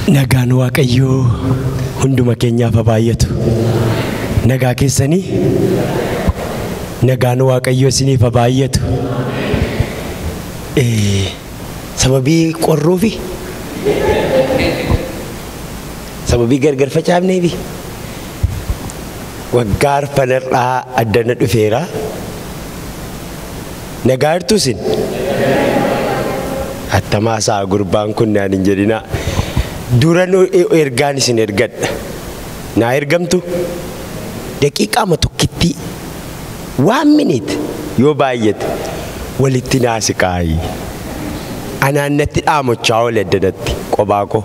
Nagaan Waaqayyoo hunduma keenyaaf haa baay'atu. Nagaa keessanii nagaan Waaqayyoo isiniif haa baay'atu. Sababii qorruufi sababii gargar facaafneefi waggaa arfanarraa addana dhufeera. Nagaa hirtuu isin attamaasaa gurbaan kun naan hin jedhina. Duran ergaan isin ergadha. Naa ergamtu daqiiqaa tokkitti 1 minute yoo baay'ate walitti naasi kaayi. Anaannatti dhaamochaa oole addanatti qophaa koo.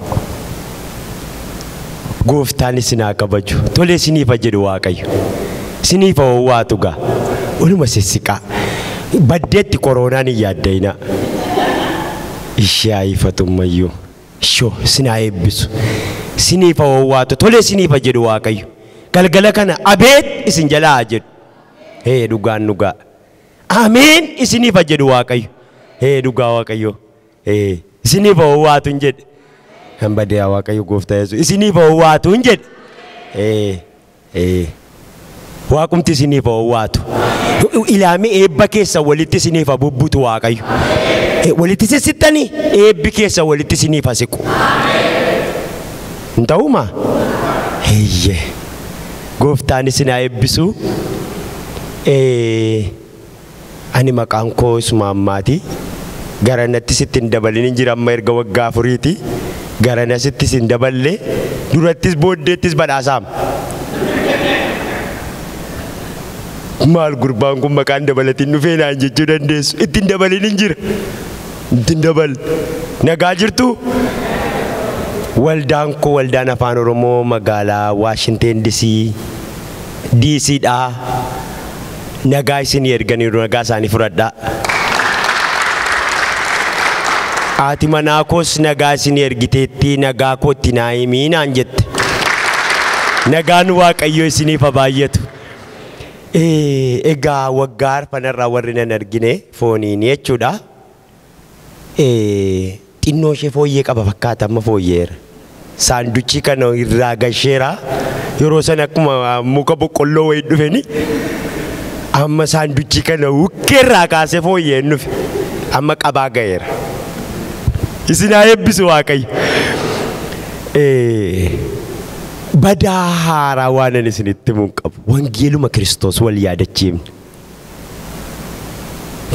Gooftaan isin haa kabaju. Tole isiniif haa jedhu Waaqayyo. Isiniif haa waatu gaa. Oluma sissiqaa. Baddeetti koronaan hin yaaddayina. Ishee haa ifatummayyuu. Shoo isin haa eebbisu. Isiniif haa waatu. Tole isiniif haa jedhu Waaqayyo. Galgala kana abeet isin jalaa haa jedhu. Dhugaan dhugaa. Ameen isiniif haa jedhu Waaqayyo. Dhugaa Waaqayyo. Isiniif haa waatu hin jedhe. Kan badee Waaqayyo Gooftaa Yesuus. Isiniif haa waatu hin jedhe. Waaqumti isiniif haa waatu. Ilaamee eebba keessa walitti isiniif haa bubbutu Waaqayyo. Walitti sissittanii eebbi keessa walitti isiniif haa siqu. Hin ta'umaa? Gooftaan isin haa eebbisu. Ani maqaan koo Ismaammaati. Garanatti sitti hin dabalin jira amma erga waggaa 4ti. Garana sitti sin daballe durattis booddeettis badhaasaam. Maal gurbaan kun maqaan dabalatiin dhufee naan jechuu dandeessu. Ittiin dabalin hin jira. Ittiin dabal. Nagaa jirtu? Waldaan koo waldaan afaan Oromoo magaalaa Washington DC dha. Nagaa isinii erganiiru nagaa isaanii fudhadhaa. Ati manaa koos nagaa isinii ergiteetti nagaa kootti naa himii naan jette. Nagaan Waaqayyo isiniif haa baay'atu. Egaa waggaa arfanarraa warri nan argine fooniin jechuudha. Xinnoo ishee fooyyee qaba fakkaata amma fooyyeera. Saanduchii kana irraa gasheera. Yeroo sana akkuma muka boqqolloo wayii dhufeni. Amma saanduchii kana ukkeerraa kaasee fooyyeen dhufe. Amma qabaa ga'eera. Isin haa eebbisu Waaqayyo. Badaa haaraa waanan isinitti himuun qabu. Wangeeluma Kiristoos wal yaadachiifne.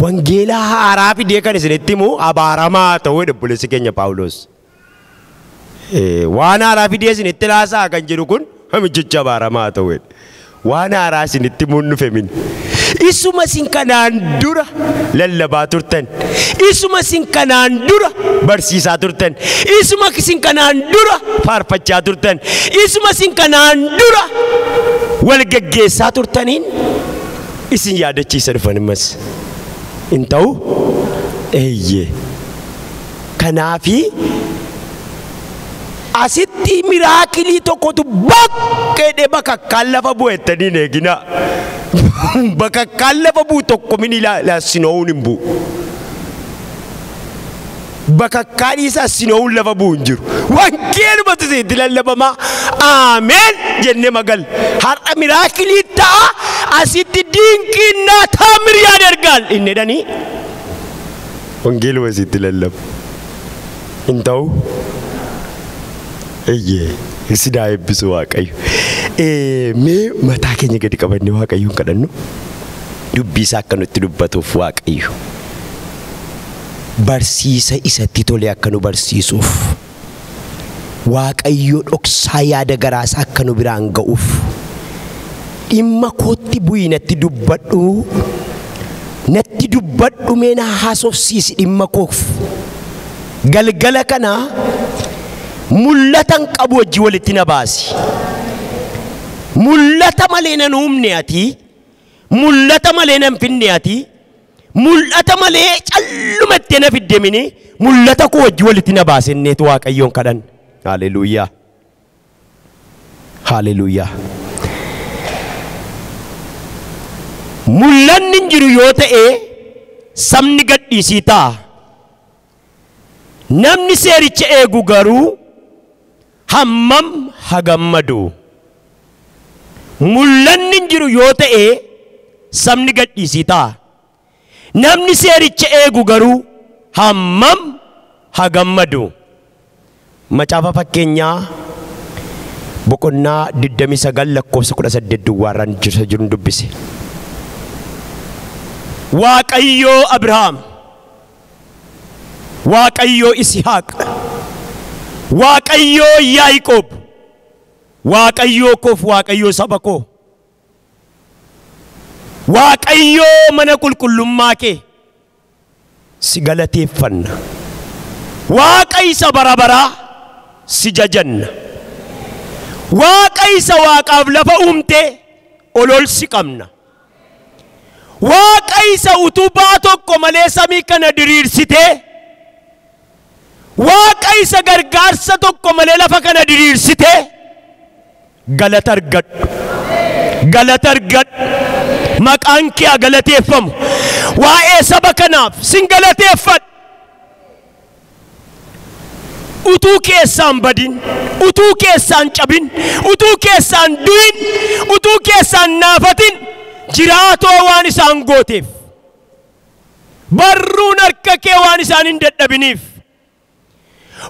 Wangeela haaraa fidee kan isinitti himu abaaramaa ta'uu obboleessi keenya Phaawulos. Waan haaraa fidee isinitti laasaa kan jedhu kun hamichicha abaaramaa ta'uu. Waan haaraa isinitti himuun dhufe min. Isuma isin kanaan dura lallabaa turtan. Isuma isin kanaan dura barsiisaa turtan. Isuma isin kanaan dura faarfachaa turtan. Isuma isin kanaan dura wal geggeessaa turtaniin isin yaadachiisa dhufan ammas. Hin ta'u? Kanaafi asitti miraakilii tokkotu baqqeedhe bakakkaan lafa bu'ettaniin eegina. Bakakkaan lafa bu'u tokko min ilaasinoowun hin bu'u. Bakakkaan isaa sinoowun lafa bu'u hin jiru. Wangeelumatu isitti lallabamaa. Ameen jennee magal. Har'a miraakilii ta'a asitti dinqinnaa taamiriyaa dargaan inni jedhanii. Wangeeluma isitti lallaba. Hin ta'u? Isin haa eebbisu Waaqayyo. Mee mataa keenya gadi qabannee Waaqayyoon kadhannu. Dubbii isaa akka nutti dubbatuuf Waaqayyo. Barsiisa isatti tole akka nu barsiisuuf. Waaqayyo dhoksaa yaada garaasaa akka nu biraan ga'uuf. Dhimma kootti bu'ii natti dubbadhu. Natti dubbadhu mee na haasofsiisi dhimma koof. Galgala kana mul'atan qabu wajji walitti na baasi. Mul'ata malee nan humne ati. Mul'ata malee nan finne ati. Mul'ata malee callumatti na fiddemini. Mul'ata koo wajji walitti na baasi inneetu Waaqayyoon kadhan. Haleluuyaa. Haleluuyaa. Mul'anni hin jiru yoo ta'e sabni gadhiisii ta'a. Namni seericha eegu garuu hammam hagammadu. Mul'anni jiru yoo ta'e sabni gadhiisii ta'a. Namni seericha eegu garuu hammam hagammadu. Macaafa fakkeenyaa boqonnaa 29 lakkoofsa 18 duwwaarraan jiru dubbise. Waaqayyoo Abrahaam, Waaqayyoo Isihaaq, Waaqayyoo Yaaqoob, Waaqayyoo koof Waaqayyoo saba koo, Waaqayyoo mana qulqullummaa kee si galateeffanna. Waaqa isa bara baraa si jajanna. Waaqa isa waaqaaf lafa uumte olol si qabna. Waaqa isa utubaa tokko malee samii kana diriirsite. Waaqa isa gargaarsa tokko malee lafa kana diriirsite. Galata argadhu. Galata argadhu. Maqaan kee galateeffamu. Waa'ee saba kanaaf sin galateeffadhu. Utuu keessaan badin, utuu keessaan cabin, utuu keessaan du'in, utuu keessaan naafatin jiraatoo waan isaan gooteef, barruun harka kee waan isaan hin dadhabiniif,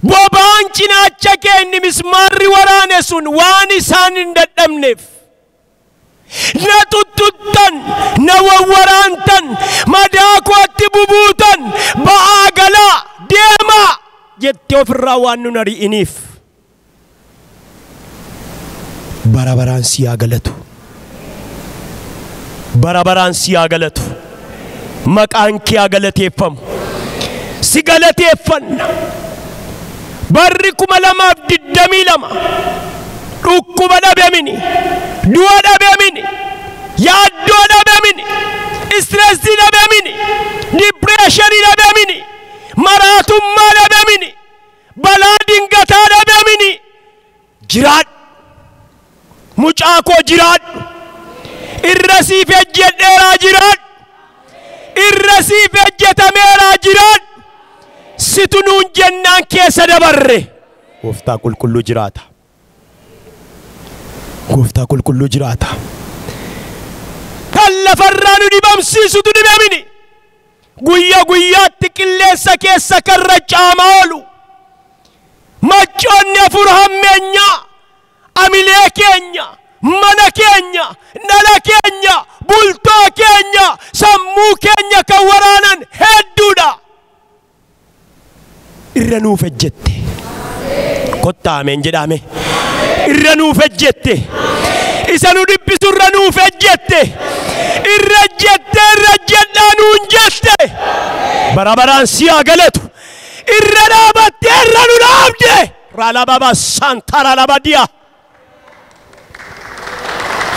boba'aan cinaacha kee inni mismaarri waraane sun waan isaan hin dadhabneef, na tuttuttan, na wawwaraantan, madaa kootti bubuutan, ba'aa galaa deemaa jettee ofirraa waan nun ari'iniif bara baraan si haa galatu. Bara baraan si haa galatu. Maqaan kee haa galateeffamu. Si galateeffanna. Barri 2022 dhukkuba dhabamini, du'a dhabamini, yaaddoo dhabamini, istireesii dhabamini, dipireeshinii dhabamini, maraatummaa dhabamini, balaa dingataa dhabamini. Jiraadhu. Mucaa koo jiraadhu. Irra siif ejjedheeraa jiraadhu. Irra siif ejjetameeraa jiraadhu. Situ nuun jennaan keessa dabarre. Gooftaa qulqulluu jiraata. Gooftaa qulqulluu jiraata. Kan lafarraa nu dhibamsiisutu dhibamini. Guyyaa guyyaatti qilleensa keessa karra caamaa oolu. Machoonni afur hammeenyaa, amilee keenya, mana keenya, dhala keenya, bultoo keenya, sammuu keenya kan waraanan hedduudha. Irra nuuf ejjette. Kottaa ameen jedhame. Irra nuuf ejjette. Isa nu dhibbisu irra nuuf ejjette. Irra jette, irra jedhaa nuun jette. Bara baraan si haa galatu. Irra dhaabatte, irra nu dhaabde. Raalababa santara labadia.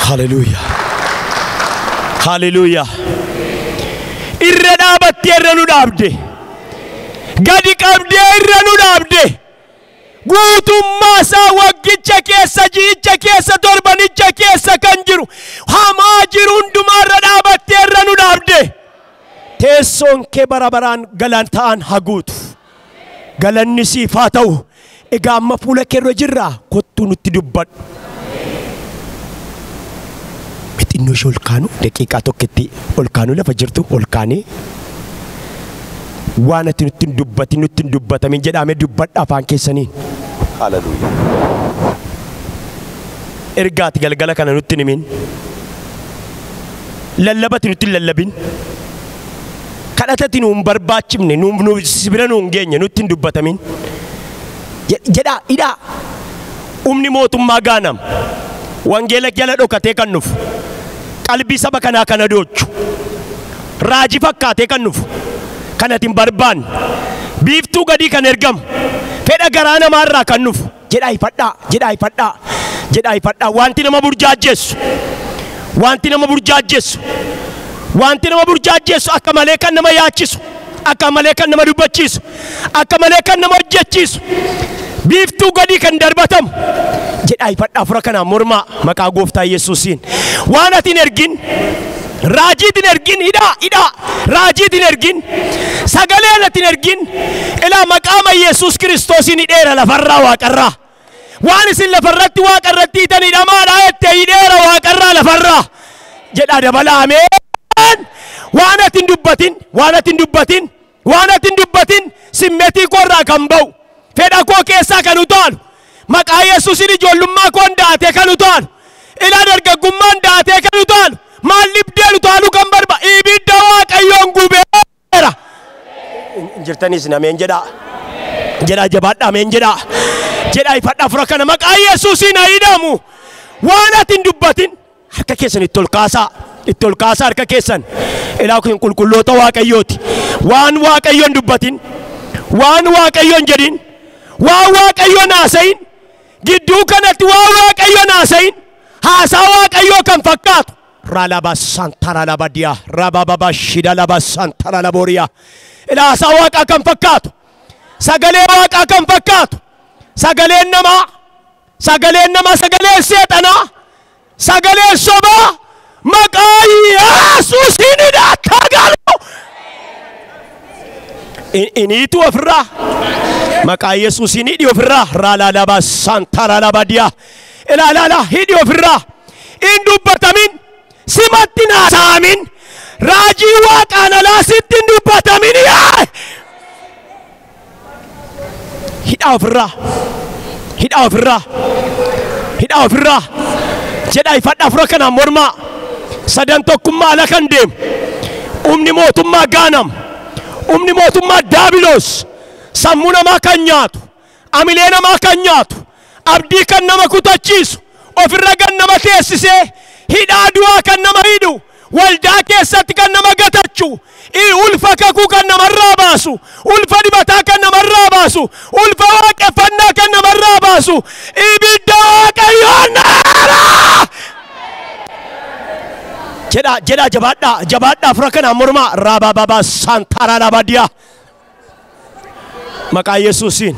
Hallelujah. Hallelujah. Irra dhaabatte, irra nu dhaabde. Gadi qabde, irra nu dhaabde. Guutummaa isaa waggicha keessa, ji'icha keessa, torbanicha keessa kan jiru hamaa jiru hundumaa irra dhaabatte, irra nu dhaabde. Teessoon kee bara baraan galantaan haguutu. Galanni siif haa ta'u. Egaa amma fuula kee irra jirraa kottuu nutti dubbadhu. Xinnoo ishee ol kaanu daqiiqaa tokkotti ol kaanu lafa jirtu ol kaanee waan ati nutti hin dubbatin nutti hin dubbatamin jedhamee dubbadha afaan keessaniin. Hallelujah. Ergaati galgala kana nutti himin. Lallabati nutti lallabin. Kadhatati nuun barbaachifne nuun sibira nuun geenye nutti hin dubbatamin. Jedhaa hidhaa. Humni mootummaa gaanam. Wangeela jala dhokatee kan nufu. Qalbii saba kanaa kana doochu. Raajii fakkaatee kan nufu. Kanatiin barbaan. Biiftuu gadii kan ergamu. Fedha garaa namaarraa kan nufu. Jedhaa ifadhaa. Jedhaa ifadhaa. Jedhaa ifadhaa. Wanti nama burjaajessu. Wanti nama burjaajessu. Wanti nama burjaajessu akka malee kan nama yaachisu. Akka malee kan nama dubbachiisu. Akka malee kan nama hojjechiisu. Biiftuu gadii kan darbatamu. Jedhaa ifadhaa fura kanaan mormaa maqaa gooftaa Yesuusiin. Waan atiin ergin. Raajiitiin ergin hidhaa. Raajiitiin ergin. Sagaleen atiin ergin. Ilaa maqaama Yesuus Kiristoosiin hidheera lafarraa waaqarraa. waan isin lafarratti waaqa irratti hiitanii dhamaadhaa jettee hidheera waaqarraa lafarraa jedha dabala. Ameen. Waan ati hin dubbatin simmeetii koorraa kan ba'u fedha koo keessaa kan utaalu maqaa Yesuusin ijoollummaa koo daatee kan utaalu ilaa dargaggummaan daatee kan utaalu maal libdeen utaaluu kan barba ibidda Waaqayyoon gubeera. Jirtanis nameen jedha jabaadha. Ameen jedha ifadha fura kana maqaa Yesuusin hidhamu. Waan ati hin dubbatin harka keessan itti ol kaasaa harka keessan ilaa kun qulqulloota Waaqayyooti. Waan Waaqayyoon dubbatin, waan Waaqayyoon jedhin, waan Waaqayyoon haasayin, gidduu kanatti waan Waaqayyoon haasayin, haasaa Waaqayyoo kan fakkaatu. Ralaba santara labadia, rababa shida laba santara laboria. Ilaa haasaa Waaqaa kan fakkaatu, sagalee Waaqaa kan fakkaatu, sagaleen namaa, sagaleen seexanaa, sagaleen sobaa, maqaa Yesuusin hidhattagalu. Iniitu ofirraa maqaa Yesuusin hidhi ofirraa. Raalaalaba santara labadia. Ilaalala hidhi ofirraa. In dubbatamin simatti naasaamin raajii Waaqaan alaa sitti hin dubbatamin. Hidha ofirraa jedha ifadha fura kanaan mormaa. Sadan tokkummaa ala kan deemu humni mootummaa Gaanam, humni mootummaa Daabiloos sammuu namaa kan nyaatu, amilee namaa kan nyaatu, abdii kan nama kutachiisu, ofirra kan nama teessisee hidhaa du'aa kan nama hidhu, waldaa keessatti kan nama gatachu, ulfa kakuu kan namarraa baasu, ulfa dibataa kan namarraa baasu, ulfa waaqeffannaa kan namarraa baasu ibidda Waaqayyoon naara. Jedha jabaadhaa fura kanaan mormaa. Rabababa santara labadia. Maqaa Yesuusin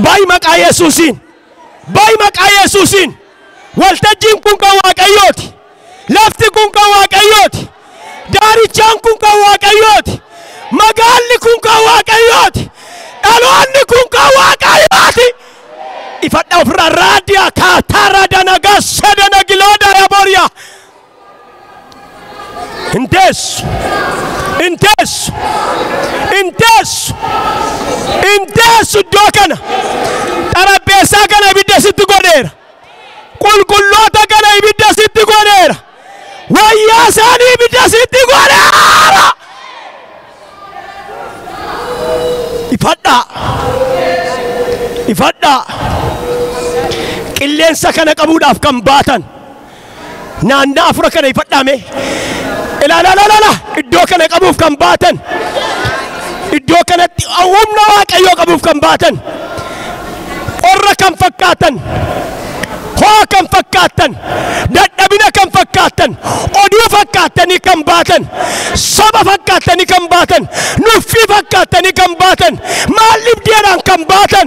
bayi maqaa Yesuusin waltajjiin kun kan Waaqayyooti, lafti kun kan Waaqayyooti, daarichaan kun kan Waaqayyooti, magaalli kun kan Waaqayyooti, dhaloonni kun kan Waaqayyooti. Ifadha ofirraa raadiyaa kaatara danagaa sadana gilooda yabooriyaa. Inteessu iddoo kana xarapheessaa kana ibidda sitti godheera, qulqulloota kana ibidda sitti godheera, wayyaa isaanii ibidda sitti godheera. Ifadha qilleensa kana qabuudhaaf kan baatan naannaa afura kana ifadhaame. Ilaalala iddoo kana qabuuf kan baatan, iddoo kanatti humna Waaqayyoo qabuuf kan baatan, qorra kan fakkaatan, hoo kan fakkaatan, dadhabina kan fakkaatan, oduu fakkaatanii kan baatan, soba fakkaatanii kan baatan, nuffii fakkaatanii kan baatan, maallibdeedhaan kan baatan.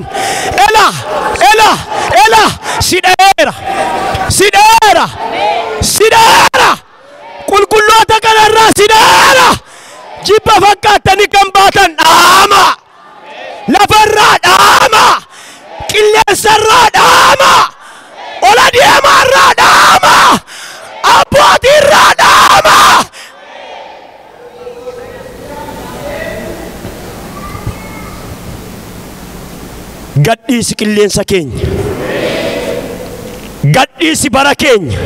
Ela sidheera qulqulloota kanarraa sidheera. Jibba fakkaatanii kan baatan dhaama, lafarraa dhaama, qilleensarraa dhaama, ola deemaarraa dhaama, abbootiirraa dhaama. Gadhiisi qilleensa keenya, gadhiisi bara keenya,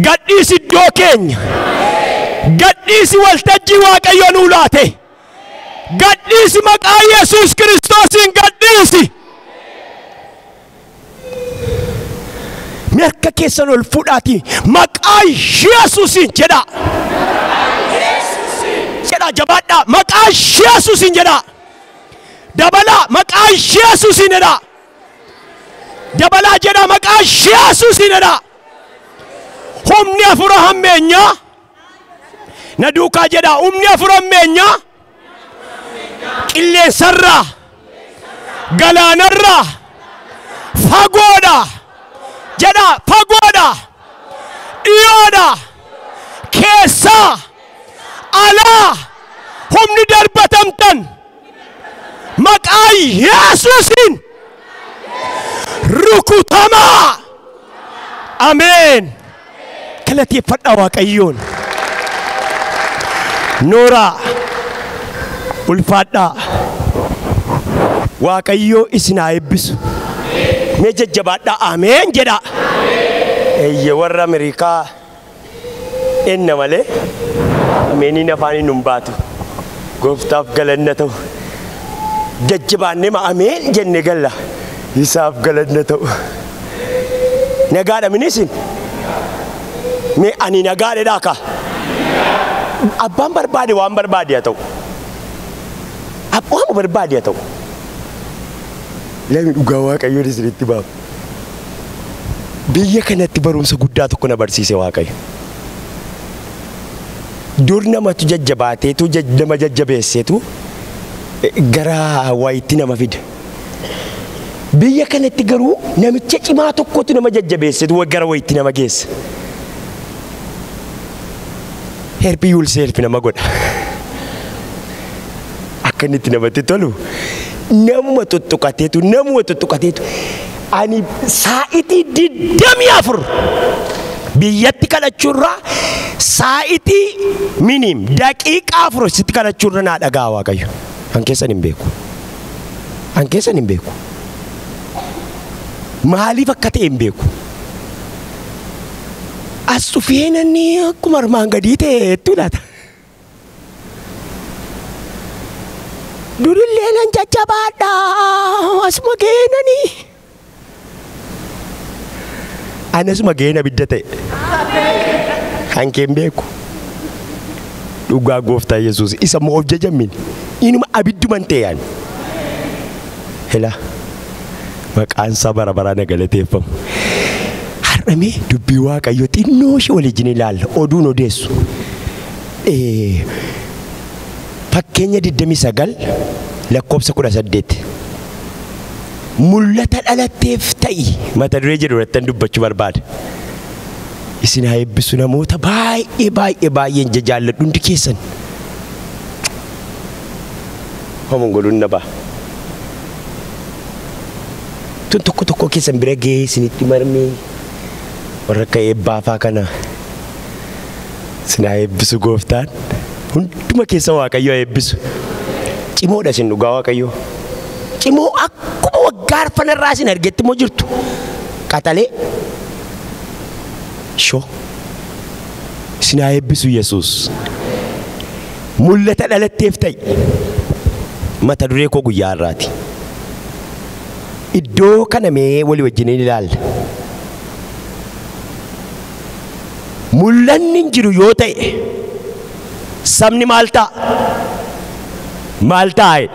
gadhiisi iddoo keenya, gadhiisi waltajjii Waaqayyoon nuu laate, gadhiisi maqaa Yesuus Kiristoosiin gadhiisi. Merka keessan ol fuudhaatii maqaa Yesuusiin jedha. Jabaadhaa maqaa Yesuusiin jedha. Dabala maqaa Yesuusiin jedha. Dabala jedha maqaa Yesuusiin jedha. Humni afura hammeenyaa na duukaa jedha. Humni afura hammeenyaa qilleensarraa, galaanarraa, fagoodha jedha, fagoodha, dhiyoodha, keessaa, alaa, humni darbatamtan maqaa Yesuusiin rukutamaa. Ameen. Galateeffadhaa Waaqayyoon. Nooraa ulfaadhaa. Waaqayyoo isin haa eebbisu. Mee jajjabaadhaa ameen jedha. Eeyya warra Ameerikaa enna malee ameeniin afaaniin nun baatu. Gooftaaf galanna ta'u. Jajjabaannee ma ameen jenne galla. Isaaf galanna ta'u. Nagaadha minisin. Mee ani nagaadha ka. Abbaan barbaade waan barbaade haa ta'u. Abbaan barbaade haa ta'u. Lami dhugaa Waaqayyoon isinitti baafa. Biyya kanatti barumsa guddaa tokko na barsiise Waaqayyo. Dur namatu jajjabaateetu nama jajjabeesseetu gara wayitti nama fida. Biyya kanatti garuu namicha cimaa tokkotu nama jajjabeesseetu gara wayitti nama geessa. Help yourself nama godha. Akkanitti namatti tolu. Namuma tuttuqateetu ani saa'itii 24 biyyatti kadhachuurraa saa'itii minim daqiiqaa 4 sitti kadhachuurra naa dhagaa Waaqayyo. An keessan hin beeku. Maaliif akka ta'e hin beeku. As dhufee namni akkuma armaan gadii ta'e hedduu laata. Durillee nan jajjabaadhaa asuma geenanii. Anasuma geena bidda ta'e. Hankeen beeku. Dhugaa Gooftaa Yesuus isa moof jajamin. Inuma abidduman ta'an. Hela maqaan isaa bara baraan na galateeffamu. Har'amee dubbii Waaqayyoo xinnoo ishee waliin ilaalla. Oduun odeessu. Fakkeenya 29 lakkoofsa 18. Mul'ata dhalatteef ta'i mata duree jedhu irratti dubbachuu barbaada. Isin haa eebbisu namoota baay'een jaalladhu hundi keessan. Homuun godhuun na ba'a. Tun tokko keessan bira ga'ee isinitti marmee warra akka eebbaafaa kana isin haa eebbisu Gooftaan. Hunduma keessa Waaqayyo haa eebbisu. Cimoodha isin dhugaa Waaqayyo. Cimoo akkuma waggaa arfanarraa isin argetti moo jirtu. Qaxalee. Shoo. Isin haa eebbisu Yesuus. Mul'ata dhalatteef ta'i. Mata duree koo guyyaa har'aati. Iddoo kana mee walii wajjin ilaalla. Mul'anni hin jiru yoo ta'e sabni maal ta'a? Maal taa'e?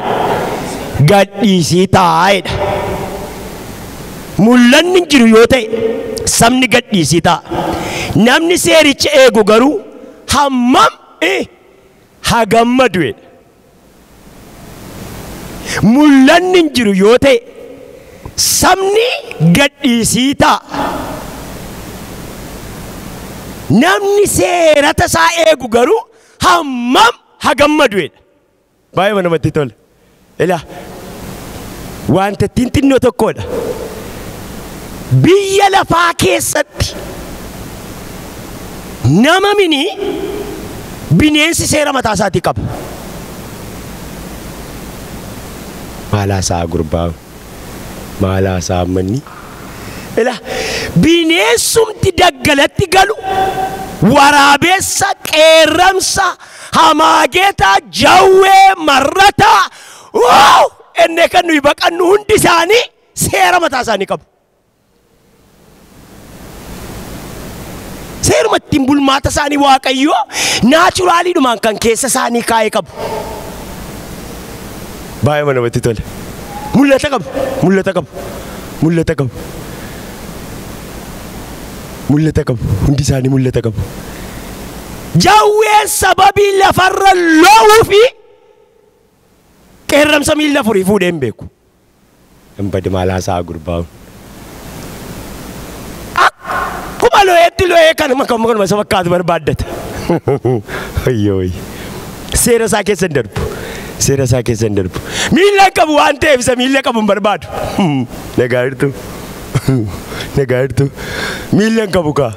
Gadhiisii taa'edha. Mul'anni hin jiru yoo ta'e sabni gadhiisii ta'a. Namni seericha eegu garuu hammam haa gammaduudha. Mul'anni hin jiru yoo ta'e sabni gadhiisii ta'a. Namni seerata isaa eegu garuu hammam haa gammaduudha. Baay'ee namatti tola. Ilaa wanta xinnoo tokkodha. Biyya lafaa keessatti nama mini bineensi seera mataa isaatii qaba. Maalaasaa gurbaa maalaasaa manni. Ilaa bineensumti daggalatti galu waraabessa qeerramsa hamaageeta jawwee marrata enne kan nuyi baqannu hundi isaanii seera mataa isaanii qabu. Seeruma ittiin bulmaata isaanii Waaqayyoo naachuraaliidhumaan kan keessa isaanii kaa'ee qabu. Baay'ee namatti tola. Mul'ata qabu. Hundi isaanii mul'ata qabu. Jawween sababii lafarra lo'uu fi qeerramsa miila furii fuudhee hin beeku. Hin bade maalaasaa gurbaa. Akkuma lo'ee kanuma fakkaatu barbaaddata. Seera isaa keessa hin darbu. Seera isaa keessa hin darbu. Miila qabu waan ta'eef isa miila qabu hin barbaadu. Nagaa jirtu. Nagaa jirtu. Miila hin qabu kaa.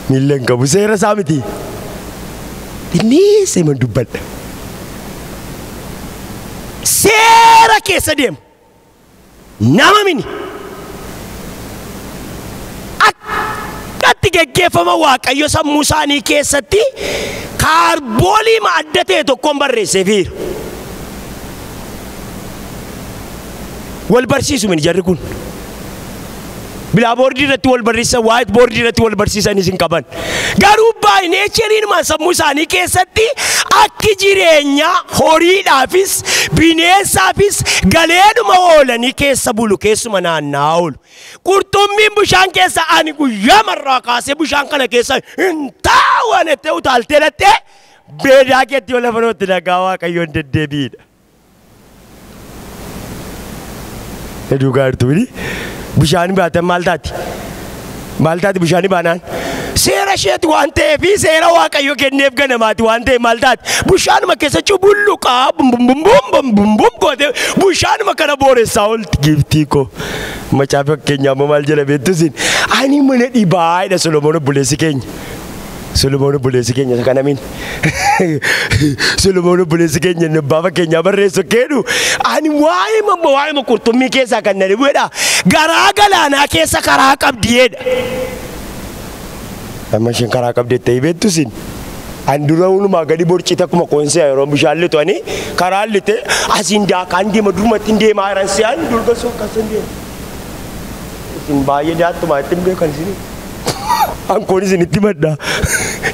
Miila hin qabu seera isaa miti. Inni seeman dubbadha. Seera keessa deemu. Nama mini. Akkatti geggeeffama Waaqayyo sammuu isaanii keessatti kaarboolii adda ta'e tokkoon barreesseefiiru. Wal barsiisu mini jarri kun. Blackboard irratti wal barsiisan, whiteboard irratti wal barsiisan isin qaban. Garuu baay'inecheriin maan sammuu isaanii keessatti akki jireenya horiidhaafis bineensaafis galeedhuma oolanii keessa bulu keessuma naanna'aa oolu. Qurxummiin bishaan keessa ani guyyaa marraa kaasee bishaan kana keessa hin taa'an ettee utaaltee lattee beedaa keetti yoo lafa nootti nagaa Waaqayyoon deddeebiidha. Dhugaa jirtu bini. Bishaan baatan maal taati? Maal taati bishaan baanaan? Seera isheeti waan ta'eef seera Waaqayyo kenneef ganamaati waan ta'eef maal taati? Bishaanuma keessa cubulluqaa bum goote bishaanuma kana booressaa oolti giftii koo. Macaa fakkeenyaa ammoo maal jala beektusin? Ani mana dhibaayidha Solomoon obboleessi keenya. Solomoon obboleessi keenya isa kanamiin. Solomoon obboleessi keenya nabbaa fakkeenyaa barreessu kennu. Ani waa'ee qurxummii keessaa kan na dhibuudha. Garaa galaanaa keessa karaa qabdiidha. Amma isheen karaa qabdeettee beektusin. An dura uumaa gadi borcita akkuma qoonsaa yeroo bishaan litu ani karaa lite asiin daakaan deema durumatti deemaa jiran si'aan durga soo akkasan deema. Isin baay'ee daattumaa ittiin beekan isin. Ankoon isinitti madda.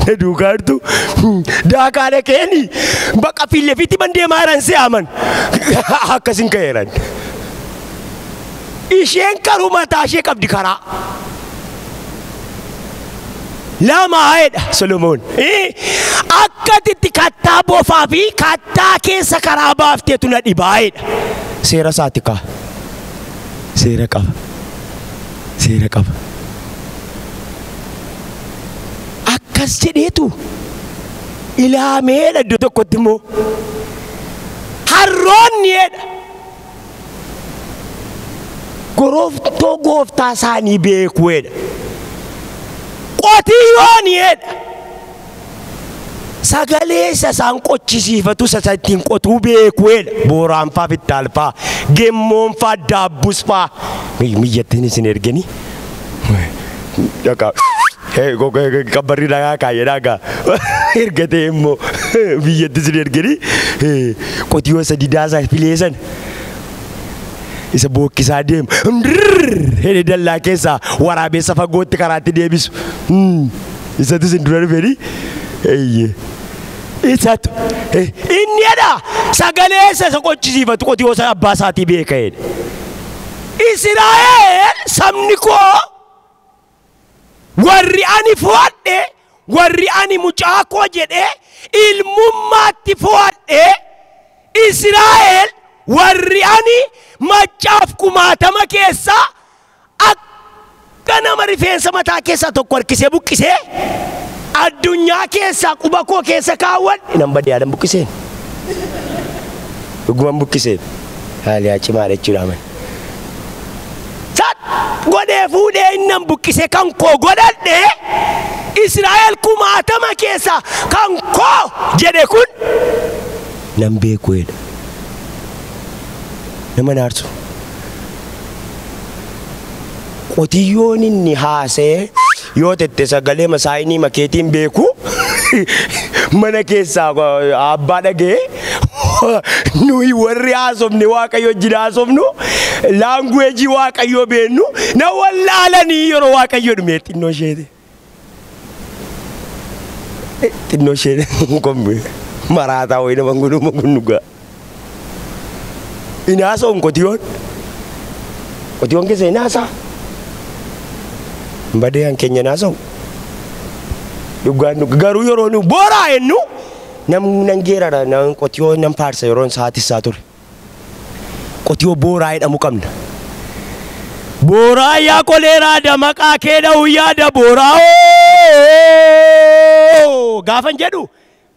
Na duukaa jirtu. Daakaadha keeni bakka fiilleefitti deemaa jiran si'aaman akkasin ka'eeran. Isheen karuu mataa ishee qabdi karaa. Lama ayeedha Solomoon. Akkatitti kattaa bofaa fi kattaa keessa karaa baafteetu na dhibaayeedha. Seera isaati kaa. Seera qaba. Seera qaba. Akkas jedheetu ilaameedha iddoo tokkotti immoo harroonniidha. Gorooftoo gooftaa isaanii beekuudha. Qotiyyooniidha. Sagalee isa isaan qochisiifatu isa ittiin qotuu beekuudha. Booraanfaa fittaalfaa, gemmoonfaa, daabbusfaa. Miyyattiin isin erganii. Kabbarri dhagaa kaayee dhagaa. Ergatee immoo biyyatti isin erganii qotiyyoo isa didaasaa fileessan. Isa bookkisaa deemu. Hidhi dallaa keessaa waraabessa fagootti karaatti deebisu. Isatu isin dura dhufanii. Isatu. Inni jedha sagalee isa qochisiifatu qotiyyoo isa abbaa isaatii beeka'edha. Israa'eel sabni koo warri ani fo'adhe warri ani mucaa koo jedhee ilmummaatti fo'adhe Israa'eel warri ani machaaf kumaatama keessaa akka nama rifeensa mataa keessaa tokko harkisee buqqisee addunyaa keessaa quba koo keessa kaawwan nan badee adam buqqiseen. Dhugumaan buqqiseen. Haaliyaa cimaadha jechuudha man. Godhee fuudhee innan buqqisee kan koo godhadhe Israa'eel kumaatama keessaa kan koo jedhe kun nan beekuudha. Nama naarsu. Qotiyyoon inni haasee yoo tette sagalee masaayinii makeetiin beeku mana keessaa abbaa dhagee nuyi warri haasofne Waaqayyo wajjin haasofnu laanguweejii Waaqayyo beennu na wallaalanii yeroo Waaqayyo dhume xinnoo isheeti. Xinnoo isheeti kombe maraataa wayii nama gunugaa. Inaasa on qotiyyoon. Qotiyyoon keessa inaasa. Badee an keenya naasa. Dhugaan garuu yeroo nu booraa ennu nam geerara nam qotiyyoo nam paarsa yeroo sa'aatii isaa ture. Qotiyyoo booraa jedhamu qabna. Booraa yaa koleeraa da maqaa kee dha'u yaada booraa gaafan jedhu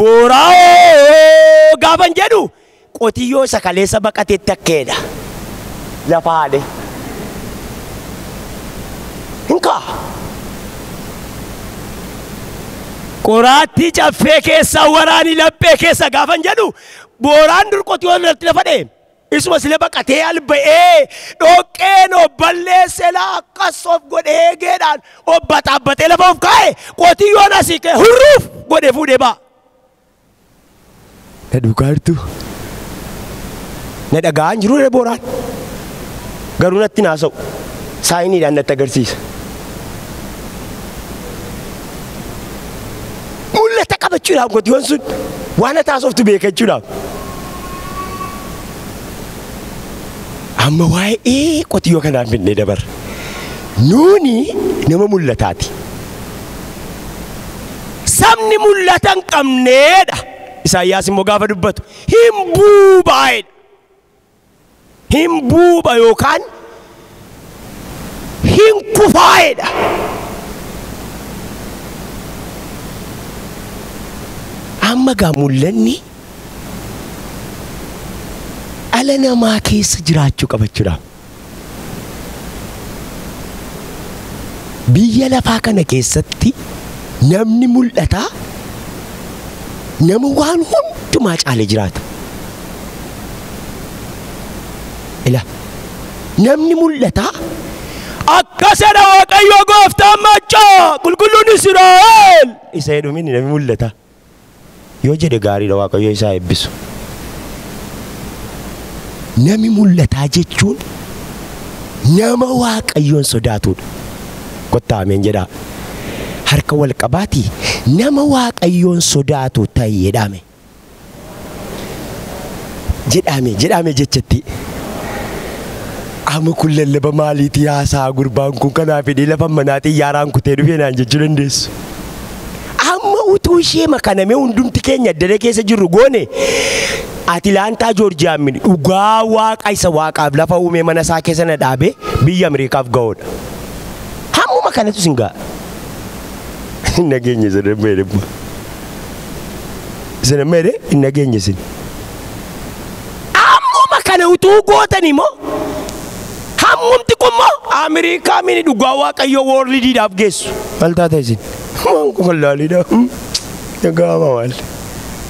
booraa gaafan jedhu qotiyyoo sakaleessa baqateetti akkeedha lafa haadhe hinkaa qoraattii caffee keessa waraanii laphee keessa gaafan jedhu booraan dur qotiyyoo irratti lafa deeme isuma sile baqatee alba'ee dhoqqeen obballeessee akkas of godhee geedhaan obbaxaabbatee lafa of kaa'e qotiyyoon asii ka'e hurruuf godhee fuudhee ba'a. Na dhugaartu na dhaga'an jiru booraan garuu natti naasa'u saayiniidhaan natti agarsiisa. Mul'ata qabachuudhaaf qotiyyoon sun waan taasoftu beekachuudhaaf. Amma waa'ee qotiyyoo kanaan finnee dabar nuuni nama mul'ataati. Sabni mul'ata hin qabneedha. Isaayyaas immoo gaafa dubbatu hin buubaa'edha. Hin buuba yookaan hin kufaa'edha. Amma gaa mul'anni ala namaa keessa jiraachuu qabachuudhaaf. Biyya lafaa kana keessatti namni mul'ataa nama waan hundumaa caalee jiraata. Ila namni mul'ataa akkasadha Waaqayyo gooftaan machaa qulqulluun Israa'el isa jedhumin namni mul'ata yoo jedhe gaariidha Waaqayyo isaa eebbisu. Nami mul'ataa jechuun nama Waaqayyoon sodaatudha. Kottaa ameen jedhaa. Harka wal qabaatii nama Waaqayyoon sodaatu ta'e jedhame. Jedhame jechatti. Amma kun lallaba maaliitii haasaa gurbaan kun kanaaf hidhee lafa manaatii yaaraan kutee dhufee naan jechuu dandeessu. Amma utuu ishee makanamee hundumti keenya addana keessa jirru goone Atilaantaa Joorjiyaan mini dhugaa waaqa isa waaqaaf lafa uume mana isaa keessa na dhaabee biyya Ameerikaaf ga'oodha. Hammuma kanatu sin ga'a. Nageenya sana meedhe bua. Sana meedhe nageenya sin. Hammuma kana utuu gootani moo hammumti kummoo Ameerikaa mini dhugaa waaqayyo woorlidiidhaaf geessu. Maal taatee sin? Waan kun laaliidha. Nagaama maal?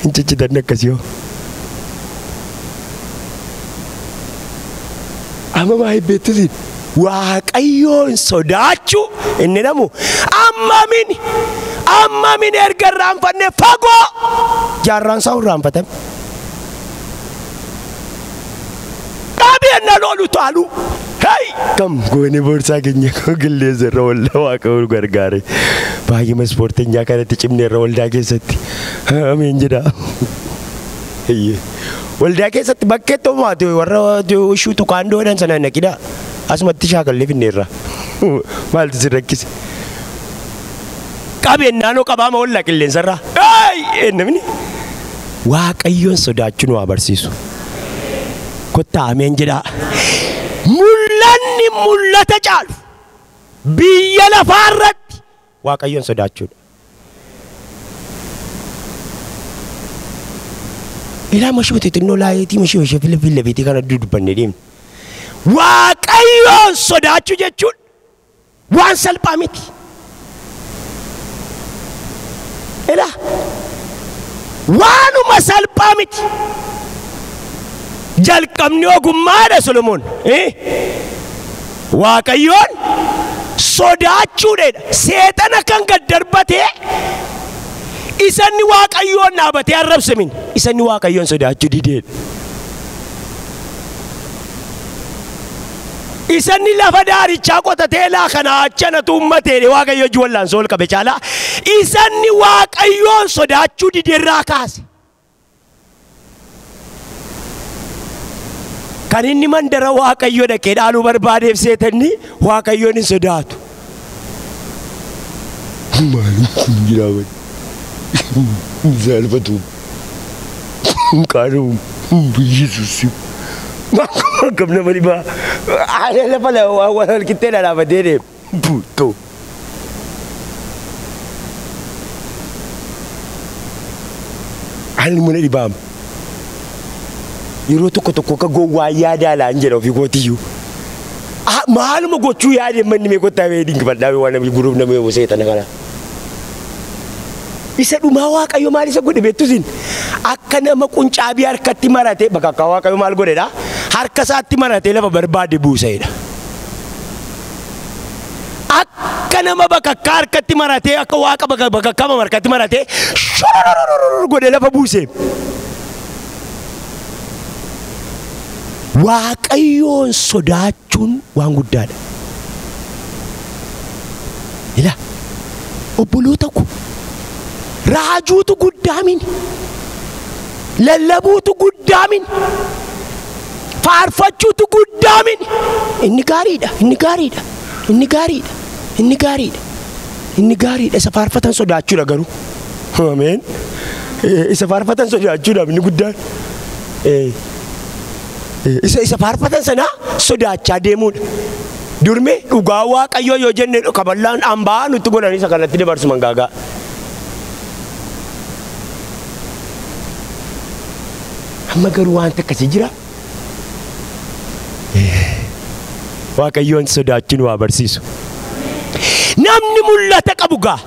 Hin ciccitan akkasii hoo. Amma baay'ee beektuutiin Waaqayyoon sodaachuu inni namu ammamin erga irraanfannee fagoo jaarraan isaa irraanfatame. Dhaabeenna loolu taalu. Hey! Kam goone boorsaa keenya qilleessa irra waldaa Waaqayyoon gargaare. Baay'ee ispoorteenyaa kanatti cimne irra waldaa keessatti. Ameen jedhaa. Waldaa keessatti bakkeetti uumaate warra ushuutu kaandoodhaan sana naqidha. Asumatti shaakallee finneerra. Maaltu si rakkise? Qabeennaanoo qabaama wallaa qilleensarraa. Namni Waaqayyoon sodaachuu nu barsiisu. Kottaa ameen jedhaa. Mul'anni mul'ata caalu biyya lafaarratti Waaqayyoon sodaachuudha. Ila mashuuti xinnoo laayeetii mashuu fila beetii kana dudubbanne deemne. Waaqayyoon sodaachuu jechuun waan salphaa miti. Ila waanuma salphaa miti. Jalqabni ogummaadha Solomoon. Waaqayyoon sodaachuudha. Seexana kan gad darbatee isanni Waaqayyoon dhaabatee arrabsamin isanni Waaqayyoon sodaachuu dideedha. Isanni lafa daarichaa qotatee laa kana achana tuummatee Waaqayyo ijoollaan sool qabe caalaa isanni Waaqayyoon sodaachuu dideerraa kaase. Kan inni mandara Waaqayyo dhaqee dhaaluu barbaadeef seetanni Waaqayyoon hin sodaatu. Maaliif kun jiraawwan? Zalbatu Karu Jesus Makkam nama dhibaa. Ani lafa wal qixxee dhadhaabatee deemu. Buutoo. Ani mana dhibaa. Yeroo tokko akka gowwaa yaadaa laan jedha ofii kootiyyuu. Maaluma gochuu yaade manni mee kottaa mee dinqifadhaa waan namni guruuf nama yoo seetan kana. Isa dhumaa Waaqayyo maal isa godhe beektusin akka nama quncaabii harkatti maratee bakka akka Waaqayyo maal godhedha harka isaatti maratee lafa barbaade buuseedha. Akka nama bakka akka harkatti maratee akka Waaqa bakka akkama harkatti maratee godhe lafa buusee. Waaqayyoon sodaachuun waan guddaadha. Ila obboloota ko raajuutu guddaamin lallabuutu guddaamin faarfachuutu guddaamin inni gaariidha isa faarfatan sodaachuudha garuu ameen isa faarfatan sodaachuudha inni guddaan isa faarfatan sana sodaachaa deemuudha durme dhugaa Waaqayyoo yoo jenne kaballaan hambaa nutti godhanii isa kanatti dabarsu mangaagaa. Amma garuu wanta akkasii jira. Waaqayyoon sodaachuun waa barsiisu. Namni mul'ata qabu gaa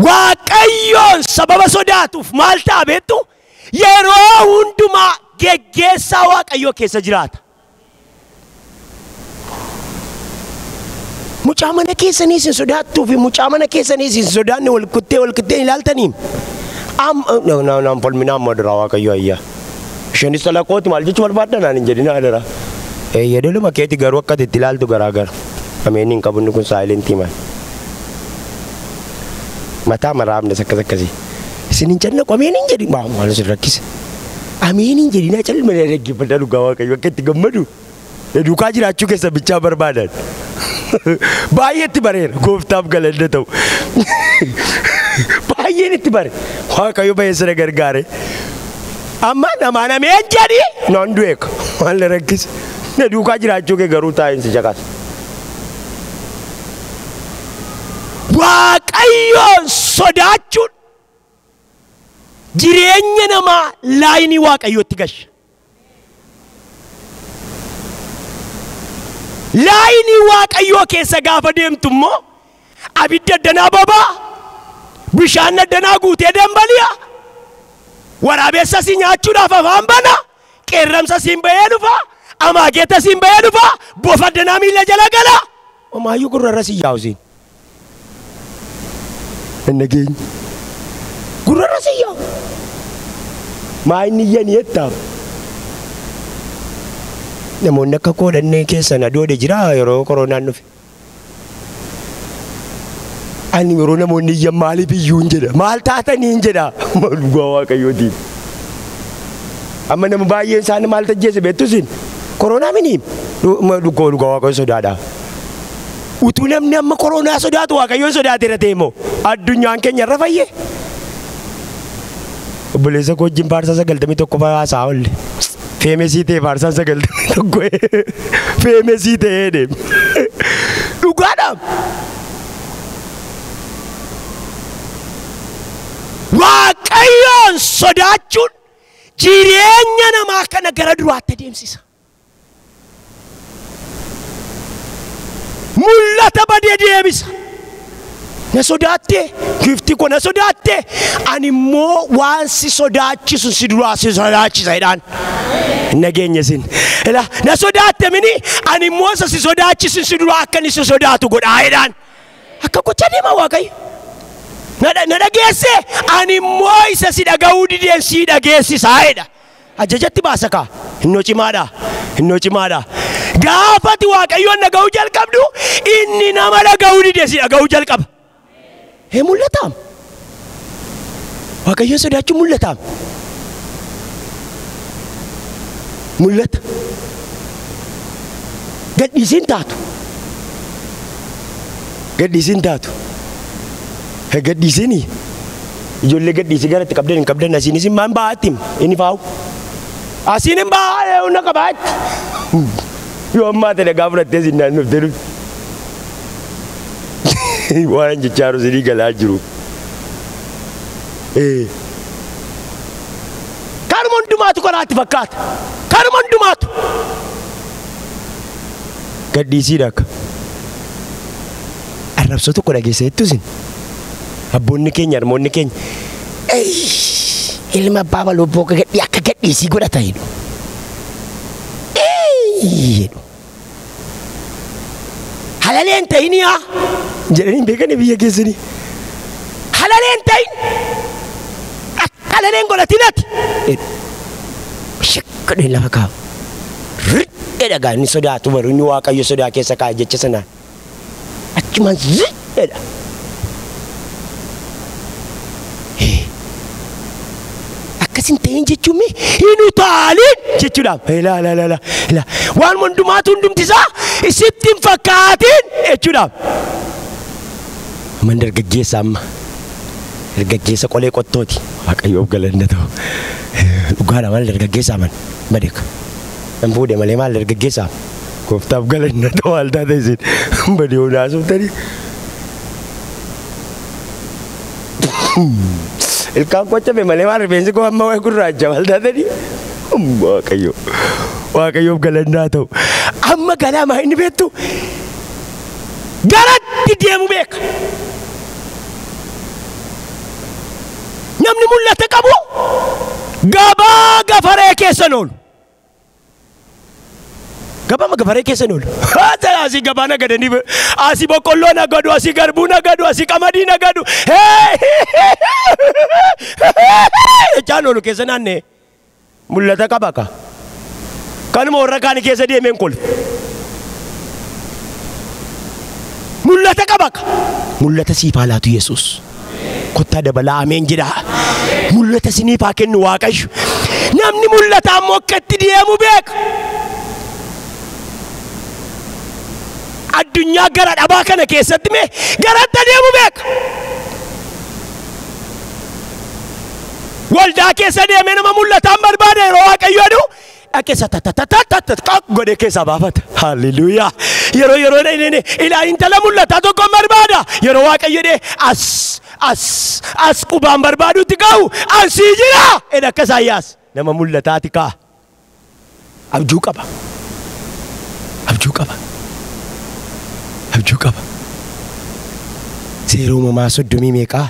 Waaqayyoon sababa sodaatuuf maal ta'a beektu yeroo hundumaa geggeessaa Waaqayyoo keessa jiraata. Mucaa mana keessanii sin sodaattuu fi mucaa mana keessanii sin sodaanne wal kuttee ilaaltaniin. Nam polmina madara Waaqayyo ayya. Isheenis talaaqooti maal jechuun barbaadan ani jedhina adara. Yeedaluma keeti garuu akka itti ilaaltu garaagara. Ameen hin qabu kun saayilentii maal. Mataa maraabne akkasii. Isin hin janna ameen hin jedhin maal isin rakkise. Ameen hin jedhina calma dhaggeeffadhaa dhugaa Waaqayyo akka itti gammadu. Duukaa jiraachuu keessa bichaa barbaadan. Baay'eetti bareera gooftaaf galanna ta'u. Baay'een itti bare Waaqayyo baay'ee gargaare. Amma namaan ameen jedhi nan du'eeka maal rakkise. Na duukaa jiraachuu kee garuu taa'insi jakaas. Waaqayyoon sodaachuun jireenya namaa laayinii Waaqayyootti gasha. Laayinii Waaqayyoo keessa gaafa deemtu immoo abidda danaa bobaa bishaan danaa guutee dambali'a waraabessa si nyaachuudhaaf afaan bana qeerramsa siin bahee dhufa amaageeta siin bahee dhufa bofa danaa miila jala gala omaayyuu gurrarra si yaa'usiin nageenya gurrarra si yaa'u maa inni iyyanii yettaaf. Namoonni akka koodhannee keessan adoode jira yeroo koronaan dhufe. Ani yeroo namoonni iyyan maaliif iyyuu hin jedha maal taatanii hin jedha dhugaa Waaqayyootiin. Amma nama baay'een isaanii maal tajjeesse beektusin koronaa miniim dhugaa Waaqayyo sodaadha. Utuu namni amma koronaa sodaatu Waaqayyoon sodaateera ta'e immoo addunyaan keenya irra fayyee. Obboleessa koo wajjin faarsaa 91 haasaa oolle. Feemesii ta'e faarsaan 91 feemesii ta'ee deemu. Dhugaadhaaf. Waaqayyoon sodaachuun jireenya namaa kana gara duraatti deemsisa. Mul'ata badee deebisa. Na sodaatte gifti ko na sodaatte ani immoo waan si sodaachisu si duraa si sodaachisa jedhaan. Nageenya sin. Na sodaatte mini ani immoo si sodaachisu si duraa akka ni si sodaatu godhaa jedhaan. Akka gocha deema Waaqayyo. Na dhageesse ani immoo isa si dhaga'uu dideen si dhageessisaa jedha. Ajajatti baasa kaa hinnoo cimaadha. Gaafati Waaqayyoon dhaga'uu jalqabdu inni nama dhaga'uu didee si dhaga'uu jalqaba. Mul'ataam. Waaqayyoon sodaachuun mul'ataam. Mul'ata. Gadhiisiin taatu. Gadhiisini. Ijoollee gadhiisii garatti qabdan hin qabdan asiinis maan baa'attim inni faa'u. Asiin hin baay'ee hunda qabaatti. Yoo ammaa ta'e gaafurattee sinnaan nuuf jedhu. Waan jechaaru sidii galaa jiru. Kanuma hundumaatu koraatti fakkaata. Kanuma hundumaatu. Gadhiisiidha akka. Arrabsoo tokko dhageessa jettu isin. Abboonni keenya harmoonni keenya. Ilma abbaa baloo booka gadhii akka gadhiisii godhata jedhu. Jedhu. Halaleen ta'ini haa jedhanii beekanii biyya keessanii. Halaleen ta'in. Halaleen godhatinati. Shakkadhee lafa kaa'u. Dhagaa inni sodaatu baru inni waaqayyo sodaa keessa kaa'e jecha sanaan. Achumaan zidheedha. Akkasin ta'in jechuun hin utaalin jechuudhaaf. Waan hundumaatu hundumtisaa isitti hin fakkaatin jechuudhaaf. Amman dargaggeessa amma. Dargaggeessa qolee qottooti. Waaqayyoof galanna ta'u. Dhugaadha maal dargaggeessa aman badeeka. Nan fuudhe malee maal dargaggeessa gooftaaf galanna ta'u maal taate isin badee hunaasuuftanii. Ilkaan qochabe malee maal rifeensi koo amma wayi gurraacha maal taatanii. Waaqayyoof galannaa ta'u. Amma ganama inni beektu garatti deemu beeka. Namni mul'ata qabu gabaa gafaree keessan oolu. Gabaa gafaree keessan oolu. Asii gabaa nagadanii asii boqqolloo nagadu, asii garbuu nagadu, asii qamadii nagadu. Jaan oolu keessa naannee mul'ata qaba ka. Kanuma warra kaanii keessa deemeen kolfu. Mul'ata qaba ka. Mul'ata siif haa laatu Yesuus. Kottaa dabalaa ameen jedha. Mul'ata siniif haa kennu Waaqayyo. Namni mul'ata ammoo akkatti deemu beeka. Addunyaa gara dhabaa kana keessatti mee garatti deemu beeka. Waldaa keessa deemee nama mul'ataan barbaade yeroo Waaqayyo jedhu dhaqeessa godhee keessaa baafata. Hallelujaa. Yeroo ilaa intala mul'ataa tokko barbaada. Yeroo Waaqayyo jedhee as qubaan barbaadutti ka'u asii jira. Edda akka Isaayyaas nama mul'ataati ka'a. Abjuu qaba. Abjuu qaba. Abjuu qaba. Seera uumamaa 30 meeqaa?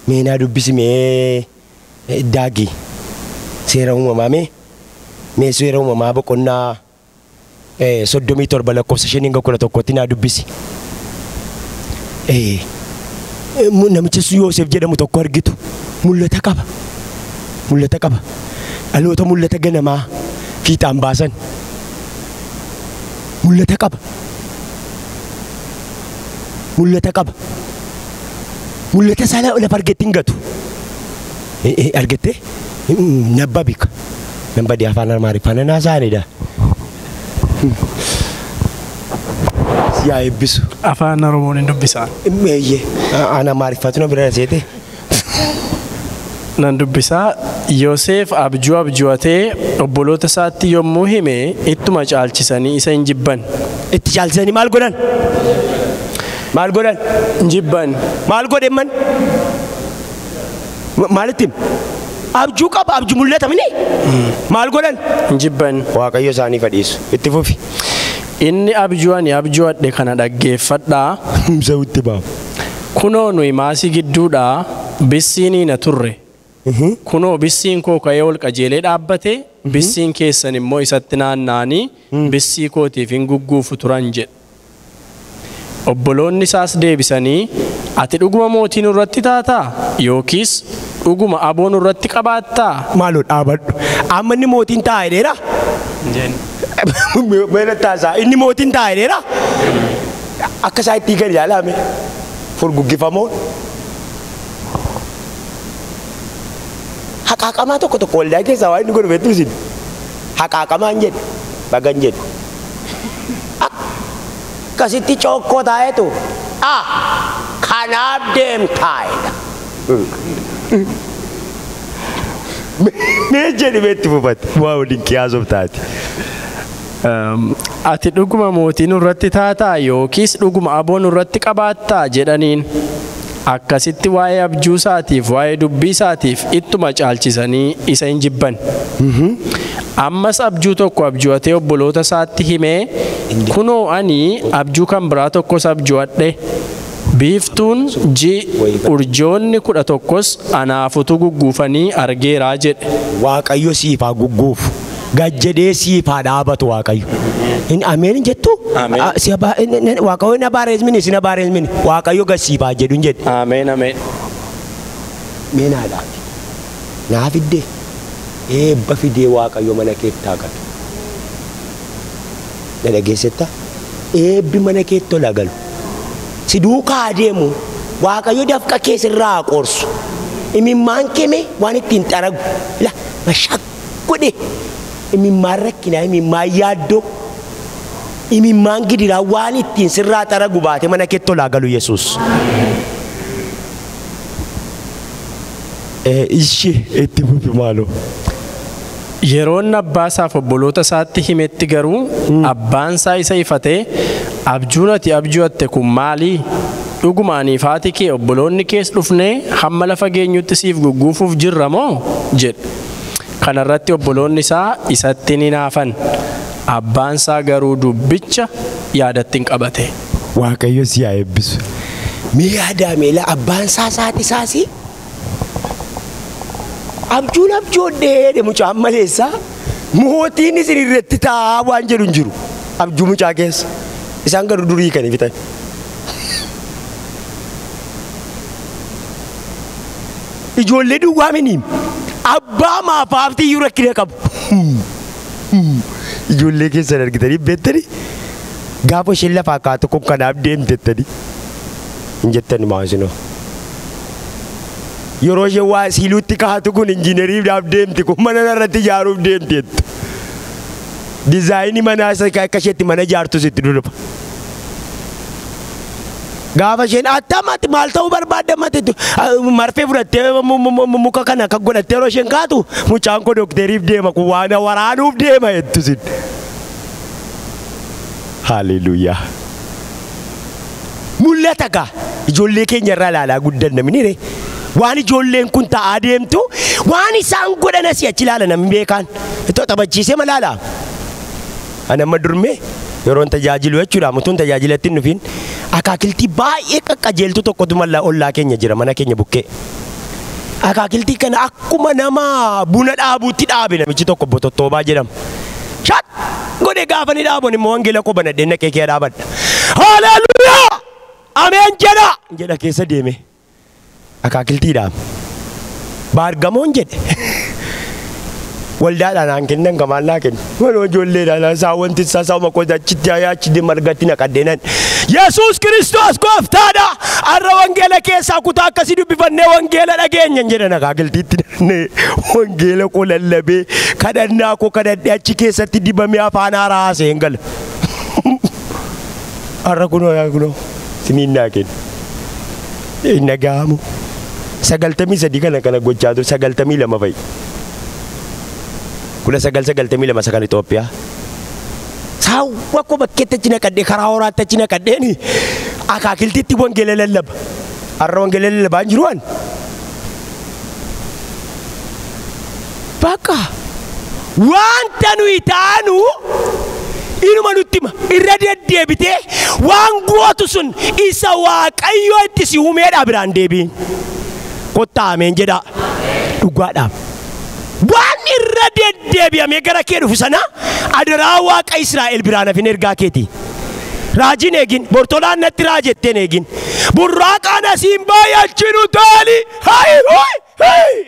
Meenaa dubbisi mee daagi. Seera uumamaa mee seera uumamaa boqonnaa 37 lakkoofsa 5-11 naa dubbisi. Namicha Yoosef jedhamu tokko argitu mul'ata qaba. Mul'ata qaba. Dhaloota mul'ata ganamaa fiixaan baasan. Mul'ata qaba. Mul'ata qaba. Mul'ata isaa lafa argetti hin gatu. Argette? Nabba bika. Nabba di afaan Amaariffaan naasaanidha. Siyaa eebbisu. Afaan Oromoon hin dubbisaan. Meeyyee. Ana Amaariffaatu na bira seete. Nan dubbisaa Yoosef abjuu abju'atee obboloota isaatti yommuu hime ittuma caalchisanii isa hin jibban. Itti caalchisanii maal godhan? Maal godhan? Jibban. Maal godhe man? Maalitti? Abjuu qaba abjuu mul'ata mini? Maal godhan? Jibban. Waaqayyo isaanii fadhiisu. Itti fufi. Inni abju'adhe kana dhaggeeffadhaa. Sa'utti ba'a. Kunoo nuyi maasii gidduudhaa bissiinii na turre. Kunoo bissiin koo ka'ee ol qajeelee dhaabbate bissiin keessan immoo isatti naanna'anii bissii kootiif hin gugguufu turan jedhe. Obboloonni isaas deebisanii ati dhuguma mootiin irratti taataa yookiis dhuguma aboon irratti qabaattaa? Maaloo dhaabadhu. Amma inni mootiin taa'eera. Meela taasaa inni mootiin taa'eera. Akka isaa itti gadi ilaalame furguggifamoon. Haqaaqamaa tokko waldaa keessaa waan inni godhu beektu isin. Haqaaqamaan jedhu bagan jedhu. Akkasitti cokkoo taa'etu kanaaf deemtaa'edha. Mee jedhi meetti fufate waa waliin kiyaasuuf taate. Ati dhuguma mootii nurratti taataa yookiis dhuguma aboo nurratti qabaattaa jedhaniin. Akkasitti waa'ee abjuu isaatiif waa'ee dubbii isaatiif ittuma caalchisanii isa hin jibban. Ammas abjuu tokko abju'atee obboloota isaatti himee kunoo ani abjuu kan biraa tokkos abju'adhe. Biiftuun urjoonni 11 anaafutu gugguufanii argeeraa jedhe. Waaqayyo siif haa gugguufu. Gajjadee siif haa dhaabatu Waaqayyo. In ameen jettu? Waaqayyo na baareesmini si na baareesmini. Waaqayyo gad siif haa jedhu hin jedhe. Ameen ameen. Mee naa dhaabi. Naa fiddee. Eebba fidee Waaqayyo mana keetti haa galu. Na dhageessetta? Eebbi mana keetti tola galu. Si duukaa adeemu Waaqayyo dafqa keessirraa qorsu. Imimmaan keme waan ittiin xaragu. La mashaq godhe. Imimmaan rakkinaa imimmaan yaaddoo. Imimmaan gidiraa waan ittiin sirraa xaragu baate mana keetti tola galu Yesuus. Ishee itti fufi maaloo. Yeroon abbaa isaaf obboloota isaatti himetti garuu abbaan isaa isa ifatee abjuun ati abju'atte kun maalii? Dhugumaaniif haati kee obboloonni kees dhufnee hamma lafa geenyutti siif gugguufuuf jirra moo? jedhe. Kana irratti obboloonni isaa isatti ni naafan. Abbaan isaa garuu dubbicha yaadatti hin qabate. Waaqayyo si haa eebbisu. Mee yaadaa meela abbaan isaa saati isaasi? Abjuun abjoodhee de mucaan maleessaa mootiin isin irratti taa'aa waan jedhu hin jiru. Abjuu mucaa keessa isaan garuu durii kan bitan. Ijoollee duwwaa miniim abbaa maafaaftii iyyuu rakkina qabu. Ijoollee keessan argitanii beektanii gaafa isheen lafaa kaatu kun kanaaf deemtettanii hin jettani maasinoo. Yeroo isheen waa siiluutti kaatu kun injiineriidhaaf deemti kun mana irratti ijaaruuf deemti jettu. Dizaayinii manaa akka isheetti mana ijaartu sitti dhufa. Gaafa isheen attamatti maal ta'uu barbaadamatti marfee fudhattee muka kana akka godhattee yeroo isheen kaatu mucaan koo dookteriif deema kun waan waraanuuf deema jettu sin. Haalleluuyaa. Mul'ata gaa ijoollee keenya irraa ilaalaa guddanna minire. Waan ijoolleen kun ta'aa deemtu waan isaan godhan asii achi ilaala namni beekaan. Ittoo taphachiisee malaala. Ani amma durmee yeroon tajaajilu jechuudha mutuun tajaajilatti hin dhufin akaakiltii baay'ee qaqqajeeltu tokkotu mallaa ollaa keenya jira mana keenya bukkee. Akaakiltii kana akkuma nama buna dhaabuutti dhaabe namichi tokko Botottoobaa jedhama. Shat godhe gaafa ni dhaabon immoo wangeela koo banadhee naqee kee dhaabadha. Haalleluuyaa! Ameen jedha keessa deeme. Akaakiltiidhaan baargamoon jedhe waldaadhaan aan kennan gamaan naa kennu manoo ijoolleedhaan isaa wanti isaa saawuma qoota achitti achi margatti naqaddeenan Yesuus Kiristoos gooftaadha har'a wangeela keessaa kutaa akkasii dubbifannee wangeela dhageenya jedhan akaakiltiitti wangeela koo lallabee kadhannaa koo kadhadhee achi keessatti dibamee afaan haaraa haasa'ee hin gala. Har'a kunoo siniin naa kennu hin dhaga'amu. 93 kana gochaa ture 92 fa'i. 1992 sakan Itoophiyaa. Saawwa ko bakkeetti achi naqadhee karaa horaatti achi naqadheeni akaakiltiitti wangeela lallaba. Har'a wangeela lallabaa hin jiru waan. Bakka wanta nuyi taanu inuma nutti hima irra deddeebitee waan gootu sun isa Waaqayyo itti si uumeedha biraan deebiin. Kottaa ameen jedha dhugaadhaaf. Waan irra deddeebi'amee gara kee dhufu sana adaraa Waaqa Israa'el biraan hafin ergaa keeti. Raajiin eegin bortolaan natti raajetteen eegin burraaqaan asiin baay'achinu taali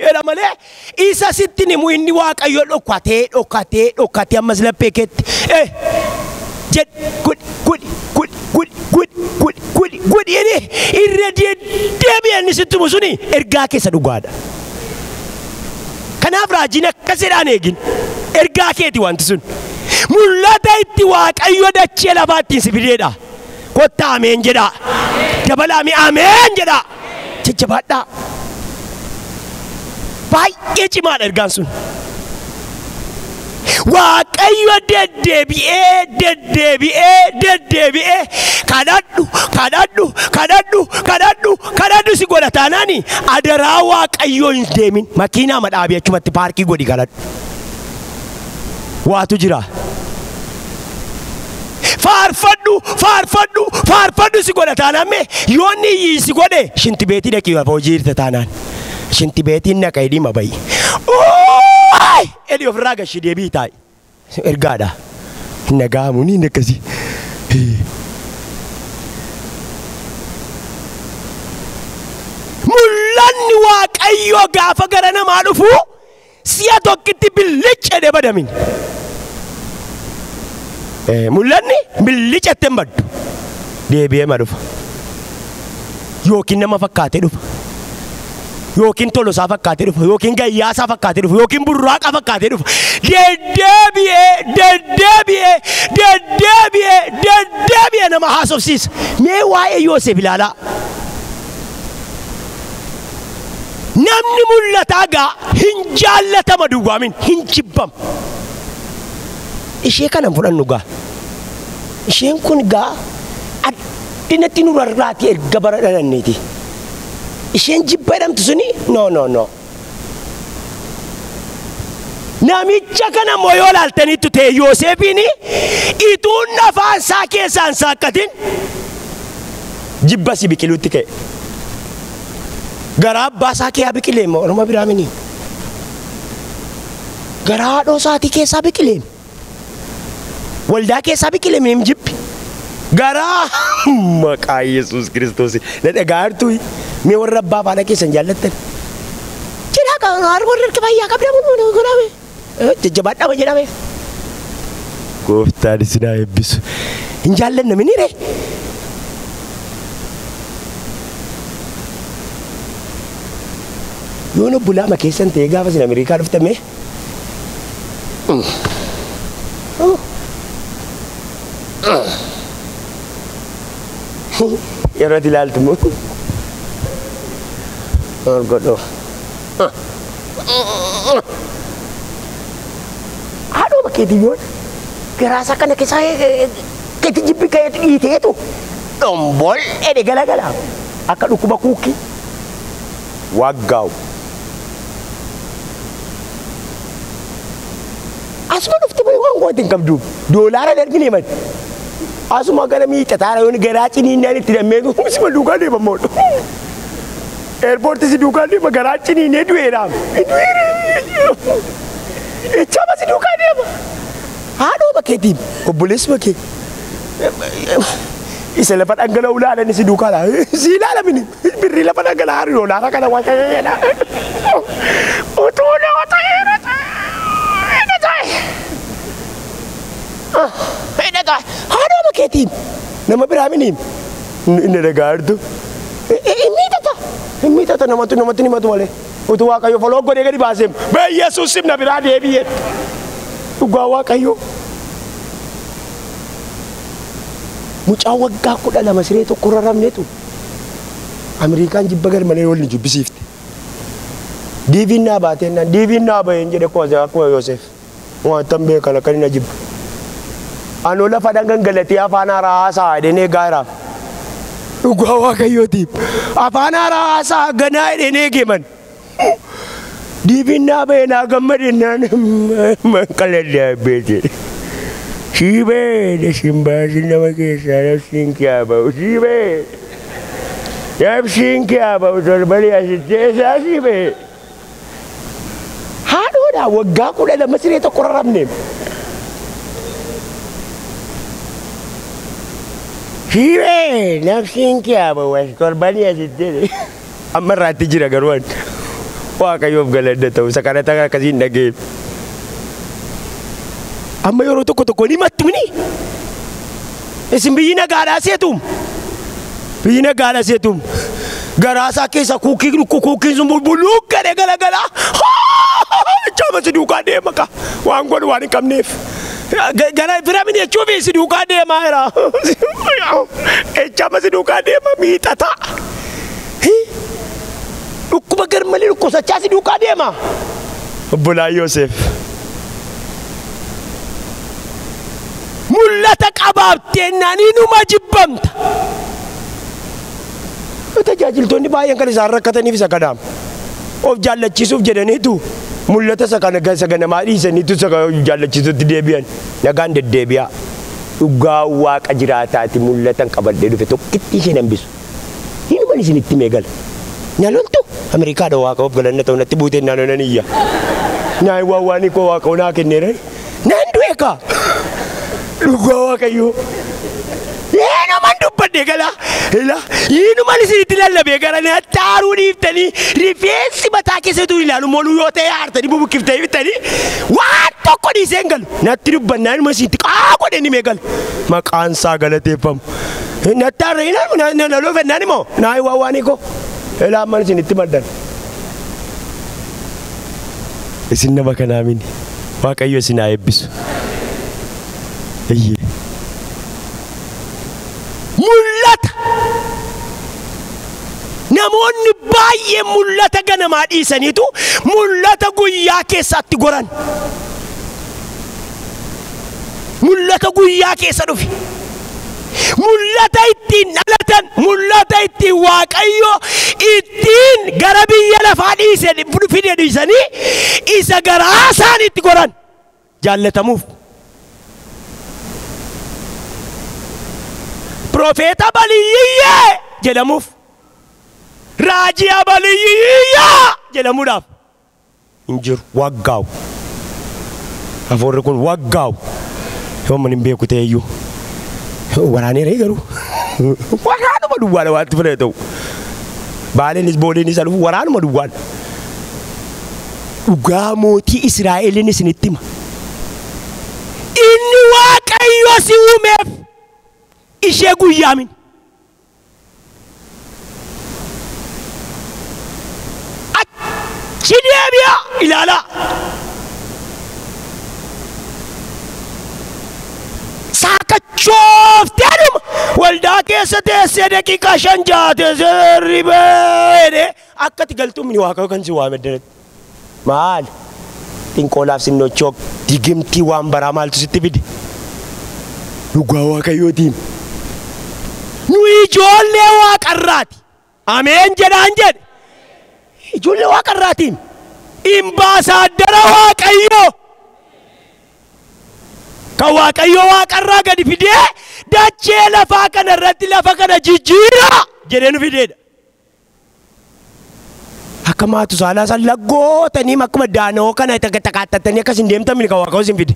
jedha malee isa sitti himu inni Waaqayyo dhokkatee ammas laphee keetti gudi irra deddeebi'anni sitti himu suni ergaa keessa dhugaadha. Kanaaf raajiin akkasidhaan eegin ergaa keeti wanti sun mul'ata itti Waaqayyo dachee lafaattiin si fideedha. Kottaa ameen jedha dabalaami ameen jedha jajjabaadhaa. baay'ee cimaadha ergaan sun. Waaqayyo deddeebi'ee kadhadhu si godha taanaani adaraa Waaqayyoo hin deemin makiinaa madhaabii achumatti paarkii godhi kadhadhu. Waatu jira. Faarfadhu si godha taanaame yoonni si godhe shinti beetii dhaqii hojii irta taanaan shinti beetiin naqa hidhima bayi. Eli ofirraa gashi deebii taa'e ergaadha nagaamu ni akkasii. Mul'anni Waaqayyoo gaafa gara namaa dhufu si'a tokkitti billichee badamin. Mul'anni billichee hin baddu deebi'ee ma dhufa yookiin nama fakkaatee dhufa. Yookiin tolosaa fakkaatee dhufa yookiin gayyaasaa fakkaatee dhufa yookiin burraaqa fakkaatee dhufa. Deddeebi'ee nama haasofsiisa. Mee waa'ee Yoosef ilaalaa. Namni mul'ataa gaa hin jaallatama duwwaamin hin jibbama. Ishee kanan fudhannu gaa. Isheen kun gaa addinatti nurarraati erga bara dhalanneeti. Isheen jibba jedhamtu suni no. Namicha kana immoo yoo ilaaltanitti ta'e Yoosefiini ituun afaan isaa keessaan saaqqatin jibba si biqiluutti ka'e. Garaa abbaa isaa keessaa biqilee immoo orma biraa mini. Garaa haadhoo isaatii keessaa biqilee. Waldaa keessaa biqilee minim jibbi. Garaa maqaa Yesuus Kiristoos na dhagaartu. Mee warra abbaa faana keessan jaallattan. Jira kan warra fayyaa qabdamu godhame. Jajjabaadhama jedhame. Gooftaan isin haa eebbisu. Hin jaallanna minire. Yoon obbolaama keessan ta'e gaafa isin Ameerikaa dhuftame. Yeroo ati ilaaltu moo? Godho. Haadhoo bakkeetii yoon garaasaa kana keessaa keetti jibbi ka'eetu dhiiteetu dhombol edhe galagala akka dhukkuba kuukii waggaawu. Asuma dhufti moo waan gootin qabdu doolaara darbine man asuma gara miixataara yoon garaa ciniinnaan itti dammeetu sima duukaa deemamoodha. Airport si duukaa deema garaa ciniinnee du'eeraam. Echama si duukaa deema. Haadhoo bakkeetiin obboleessi bakkee. Isa lafa dhangala'uu ilaalan si duukaa laa. Si ilaalamini birrii lafa dhangala'aa doolaara kana waan ta'eedha. Otoo nama ta'eera ta'e. Haadhoo bakkeetiin nama biraa miniin inni dhagaartu. Inni tata namatti himatu malee. Utuu Waaqayyo foloo godhee gadi baaseem Yesuus simna biraa deebi'ee. Dhugaa Waaqayyo. Mucaa waggaa 12 siree tokko raramneetu Ameerikaan jibba garmalee waliin jibbisiifte. Diiviin naa baateennan diiviin naa baheen jedhe akkuma Yoosef. Waan beekan akka inni jibba. Anoo lafa dhangangalatee afaan haaraa haasaa edeenee gaaraaf. Dhugaa Waaqayyootiif afaan haaraa haasaa ganaa edeenee geeman. Diiviin naa bahee naa gammadennaan manqaladdaa beete. Siibee simbaasin nama keessaa nafsiin kee ba'u siibee. Nafsiin kee ba'u torbalee asittee isaa siibee. Haadhoodhaa waggaa 12 siree tokko raramne. Siibee nafsiin kee ba'u torbalee asittee. Amma irraatti jira garuun. Waaqayyoof galanna ta'u isa kanatti akkasiin dhagee. Amma yeroo tokko ni mattumini. Isin biyyi nagaadhaa seetum. Biyyi nagaadhaa seetum. Garaasaa keessa kuukiin sun bulbuluu gadee galagala. Chama si duukaa deema ka. Waan godhu waan hin qabneef. Gara firamini jechuufi si duukaa deemaa jira. Chama si duukaa deema miixata. Dhukkuba garmalee malee dhukkubsachaa si duukaa deema. Obbolaa Yoosef. Mul'ata qabaabtee naanuma jibbamta. Tajaajiltoonni baay'een kan isaan rakkataniif isa kanaaf. Of jaallachiisuuf jedhaniitu mul'ata isa ganamaa dhiisaniitu isa jaallachiisuutti deebi'an. Nagaan deddeebi'a. Dhugaa waaqa jiraataati mul'atan qabadhee dhufe tokkitti isheen hambisu. Hinuman isinitti meegala. Nyaaloltu Ameerikaadha waaqa of galanna ta'u natti buuteen naannoo nan iyya. Naayi waawwaanii koo waaqa onaa kenneera. Naan du'e kaa. Dhugaa waaqayyoo. Hinuman dubbadhee gala. Hinuman isinitti lallabee gara natti aaruu dhiiftanii rifeensi mataa keessattuu ilaalu moluu yoo ta'e aartanii bubukkiftanii bittanii waan tokko dhiiseen galu. Natti dubbannaa inuma isinitti qaa godheen himee galu. Maqaan isaa galateeffamu. Natti aarra hin naloo fennaan immoo naayi waawwaanii koo. Amman isinitti maddan. Isin nama kanaa mini. Waaqayyo isin haa eebbisu. Mul'ata. Namoonni baay'ee mul'ata ganamaa dhiisaniitu mul'ata guyyaa keessatti goran. Mul'ata guyyaa keessa dhufe. Mul'ata ittiin dhalatan, mul'ata ittiin waaqayyo ittiin gara biyya lafaa fide dhiisanii isa garaa isaaniitti goran jaallatamuuf. Profeeta Baliyyiyyee jedhamuuf. Raajiya Baliyyiyyee jedhamuudhaaf. Hin jiru waggaawu. Hafuurri kun waggaawu. Yoomman hin beeku ta'eyyuu. Waraanee garuu waraanuma duwwaadha waanti fira ta'u. Baaleenis booleenis alufu waraanuma duwwaadha. Dhugaa mootii Israa'eliin isinitti hima. Inni waaqayyo si uumeef ishee guyyaamin. Achi deebi'a ilaalaa. Saakachoofteenuma waldaa keessa teessee daqiiqaa 5 teessee ribee akkati galtuun waaqa kan si waame deetti. Maal? Xinqoolaaf sinnochoo digimtii waan baraa maaltu sitti fide? Dhugaa waaqayyootiin. Nu ijoollee waaqarraati. Ameen jedhaan jedhe. Ijoollee waaqarraatiin. Imbaasaadara waaqayyoo. Kan waaqayyoo waaqarraa gadi fidee dachee lafaa kana irratti lafa kana jijjiira jedhee nu fideedha. Akka maatu saalaa san laggootanii akkuma daanoo kana takkaattatanii akkas hin deemtamne kan waaqayyoo isin fide.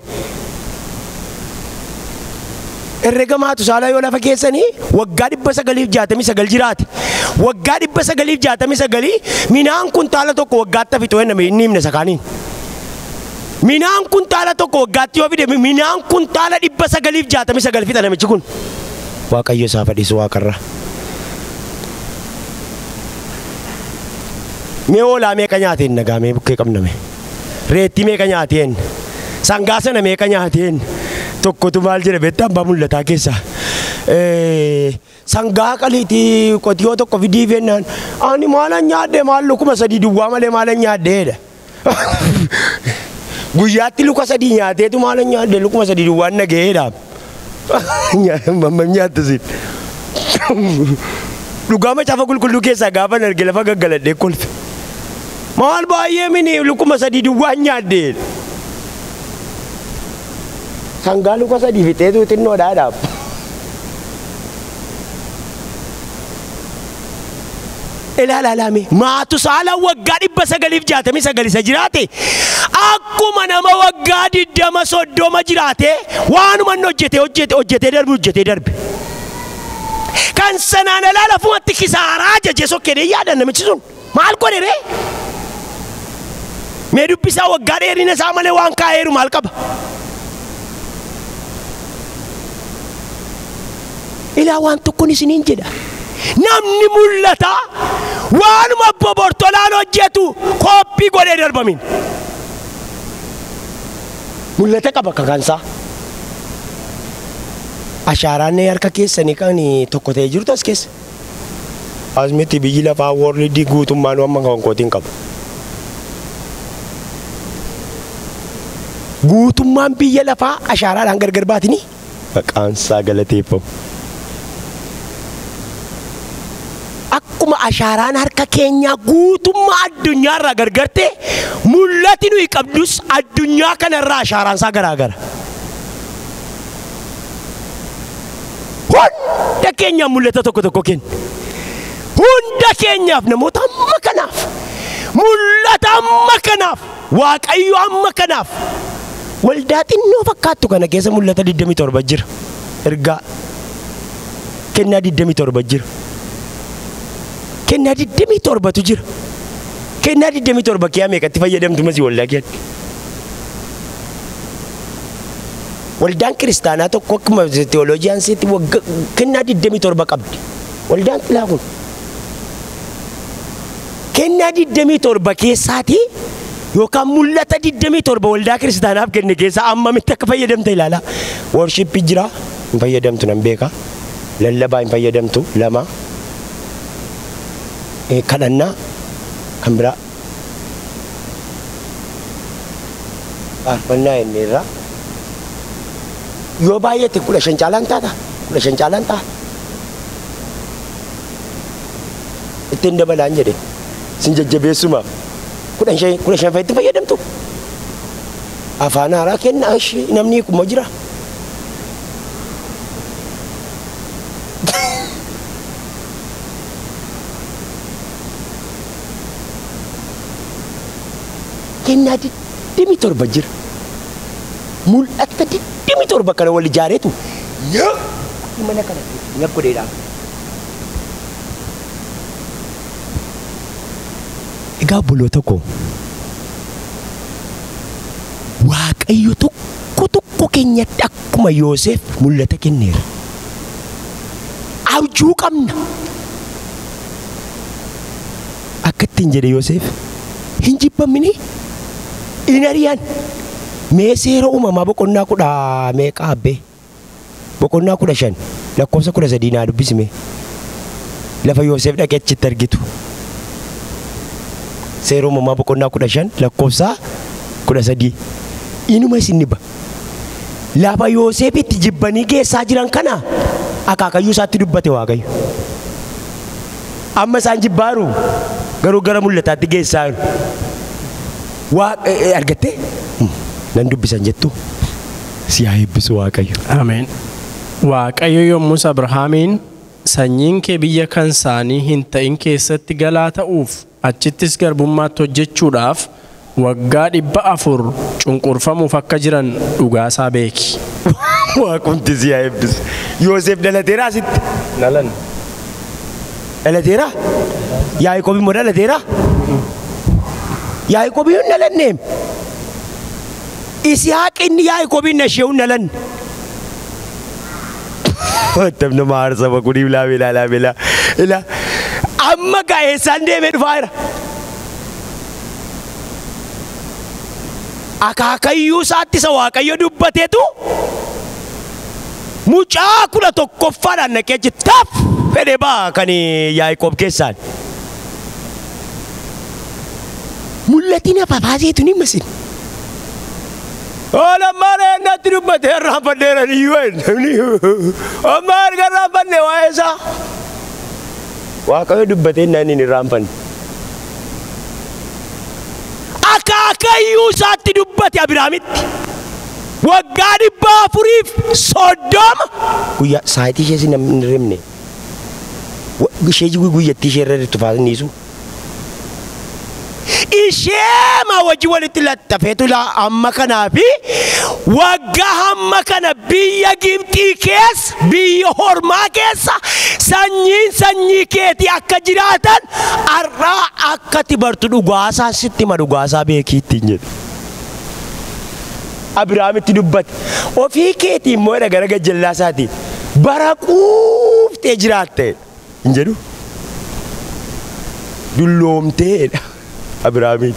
Herrega maatu saalaa yoo lafa keessanii waggaa 969 jiraate. Waggaa 969 minaan kuntaala tokko waggaatti fixoo hin himne sakaaniin. Minaan kuntaala tokko waggaatti yoo fide minaan kuntaala 969 fixa namichi kun. Waaqayyo isaa fadhiisu waaqarra. Mee hoolaa meeqa nyaateen nagaa mee bukkee qabname. Reettii meeqa nyaateen. Sangaa sana meeqa nyaateen. Tokkotu maal jedhe beektaa abbaa mul'ataa keessa. Sangaa qaliitii qotiyoo tokko fidii fennaan. Ani maalan nyaadde maal lukuma 3 duwwaa malee maalan nyaaddeedha. Guyyaatti luka 3 nyaateetu maalan nyaadde lukuma 3 duwwaan nagaheedhaaf. Mamman nyaattasin. Dhugaa macaafa qulqulluu keessaa gaafa arge lafa gaggaladhee kolfe. Maal baay'ee mini lukuma 3 duwwaan nyaaddeedha. Sangaa luka 3 fixeetu xinnoodhaadhaaf. Ilaalaalame maatu saala waggaa 969 isa jiraate akkuma nama waggaa 20 jiraate waanuma hojjetee darbe. Kan sanaan alaa lafumatti kisaaraa jajee sokkedee yaadan namichi sun maal godhe ree? Mee dubbisaa waggaa dheerina isaa malee waan kaa'eeru maal qaba? Ilaa waan tokkoon isiniin jedha. Namni mul'ata waanuma bobortolaan hojjetu koppii godhee darbamin. Mul'ata qaba kakansaa. Ashaaraan harka keessanii kan tokko ta'ee jirtu as keessa. Asmiti biyyi lafaa warri guutummaan amma kan kootiin qabu. Guutummaan biyya lafaa ashaaraadhaan gargar baatini maqaan isaa galateeffamu. Akkuma ashaaraan harka keenyaa guutummaa addunyaarraa gargarte mul'ati nuyi qabdus addunyaa kanarraa ashaaraan isaa garaagara. Hunda keenyaaf mul'ata tokko tokko kenna. Hunda keenyaaf namoota amma kanaaf mul'ata amma kanaaf Waaqayyo amma kanaaf waldaa xinnoo fakkaattu kana keessa mul'ata 27 jira. Ergaa kennaa 27 jira. Kennaa 27tu jira. Kennaa 27 kee meeqatti fayyadamtu masi waldaa keetti? Waldaan kiristaanaa tokko akkuma teoloojiyaan seetti kennaa 27 qabdi. Waldaan xilaa kun kennaa 27 keessaati yookaan mul'ata 27 waldaa kiristaanaaf kenne keessa ammamitti akka fayyadamte ilaala. Worshippi jira hin fayyadamtu nan beeka. Lallabaa hin fayyadamtu 2. Kadhannaa kan biraa. Faarfannaa inni irraa yoo baay'ate 15 caalaan taata. 15 caalaan ta'a. Ittiin dabalaan jedhe sin jajjabeessuma. 15 fa'itti fayyadamtu. Afaan haaraa kennaa ishee namni kuma jira. Kennaa 27 jira. Mul'ata 27 kana wal ijaareetu yoo mana kana nyakkodeedhaan. Egaa buloota koo Waaqayyo tokko keenyatti akkuma Yoosef mul'ata kenneera. Abjuu qabna. Akka ittiin jedhe Yoosef hin jibbamini hin ari'an. Mee seera uumamaa boqonnaa 10 meeqa abbee? Boqonnaa 15 lakkoofsa 13 naa dubbisime. Lafa Yoosef dhaqee achitti argitu. Seera uumamaa boqonnaa 15 lakkoofsa 13. Inuma isin ni ba. Lafa Yoosef itti jibbanii geessaa jiran kana akaakayyuu isaatti dubbate Waaqayyo. Amma isaan jibbaaru garuu gara mul'ataatti geessaa jiru. Argattee? Nan dubbisan jettu si haa eebbisu Waaqayyo. Ameen. Waaqayyo yommus Abrahaamiin sanyiin kee biyya kan isaanii hin ta'in keessatti galaa ta'uuf achittis garbummaatti hojjechuudhaaf waggaa 400 cunqurfamuuf akka jiran dhugaasaa beeki. Waaqumti si haa eebbisu. Yoosef dhalateeraa sitti? Dhalan. Dhalateeraa? Yaaqoob immoo dhalateeraa? Yaaqoob hin dhalanneem. Isihaaq inni Yaaqoobiin nasheewun dhalan. Wattam nama aarsa bakuni ilaa. Amma gaa'eessaan deemee dhufaa jira. Akaakayyuu isaatti isa Waaqayyo dubbateetu mucaa 11ffaadhaan naqee jittaaf fedhe baa kan Yaaqoob keessaan. Mul'atiin afafaaseetu ni masin. Ola mare natti dubbate irraanfanneera niyyuu. Amma arga irraanfanne waa'ee isaa. Waaqayyo dubbatee naan hin irraanfanne. Akaakayyuu isaatti dubbate Abiraamitti. Waggaa 430 guyyaa sa'aatii ishee si namni hin rimne. Ishee guyyattii ishee irra tufaasanniisu. Ishee ma wajji walitti laxxafeetu amma kanaa fi waggaa hamma kana biyya Gibxii keessa biyya Hormaa keessa sanyii keetii akka jiraatan har'aa akka tibartu dhugaasaa sitti ma dhugaasaa beekii ittiin jedhu. Abiraamitti dubbate ofii keetii immoo gara gajjallaa isaatiin bara quuftee jiraatte hin jedhu. Dulloomteedha. Abiraamiin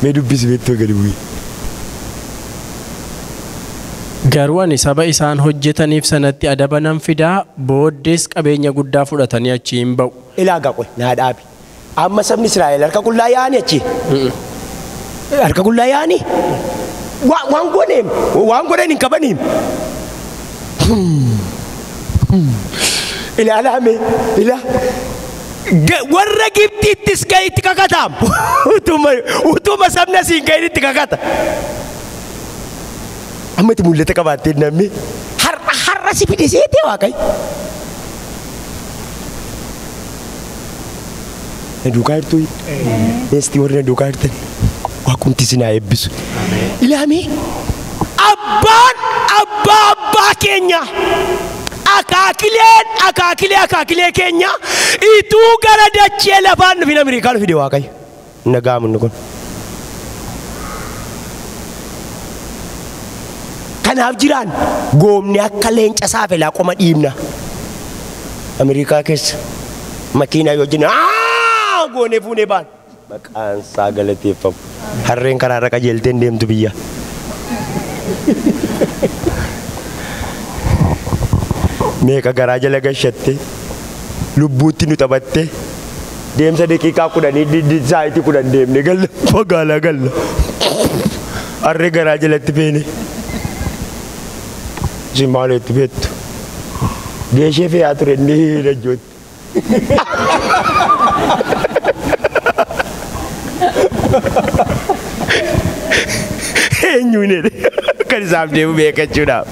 mee dubbisi beektoo gadi bu'e. Garuu ani saba isaan hojjetaniif sanatti adaba nan fidaa booddees qabeenya guddaa fudhatanii achi hin ba'u. ilaaga qoy naa dhaabi. Amma sabni Israa'el harka qullaa yaa'ani achi. Harka qullaa yaa'ani. Waan godheen hin qabaniin. Ilaalame warra Gibxittis ga'e itti kakataam. Utuma sabni asiin ga'e itti kakata. Amma itti mul'ata qabaattee namni har'a si fide seetee Waaqayyo. Na duukaa jirtu neestii warri na duukaa jirtan Waaqumti si naa eebbisu. Ilaalame abbaa keenya. Akaakilee keenya ituu gara dachee lafaan dhufin Ameerikaa fide Waaqayyo. Nagaa munni kun. Kanaaf jiraan goomni akka leenca saafelaa qoma dhiibna. Ameerikaa keessa makiinaa yoo jenna goonee fuunee baan. Maqaan isaa galateeffamu. Harreen karaarra qajeelteen deemtu biyya. Meeqa garaa jala gashatte lubbuutti nu taphatte deemsa daqiiqaa 10 sa'aatii 10 deemne galla magaalaa galla harree garaa jalatti feene si maalitti beektu geeshee fe'aa ture inni rajjootti. Eenyuun kan isaaf deemu beekachuudhaaf.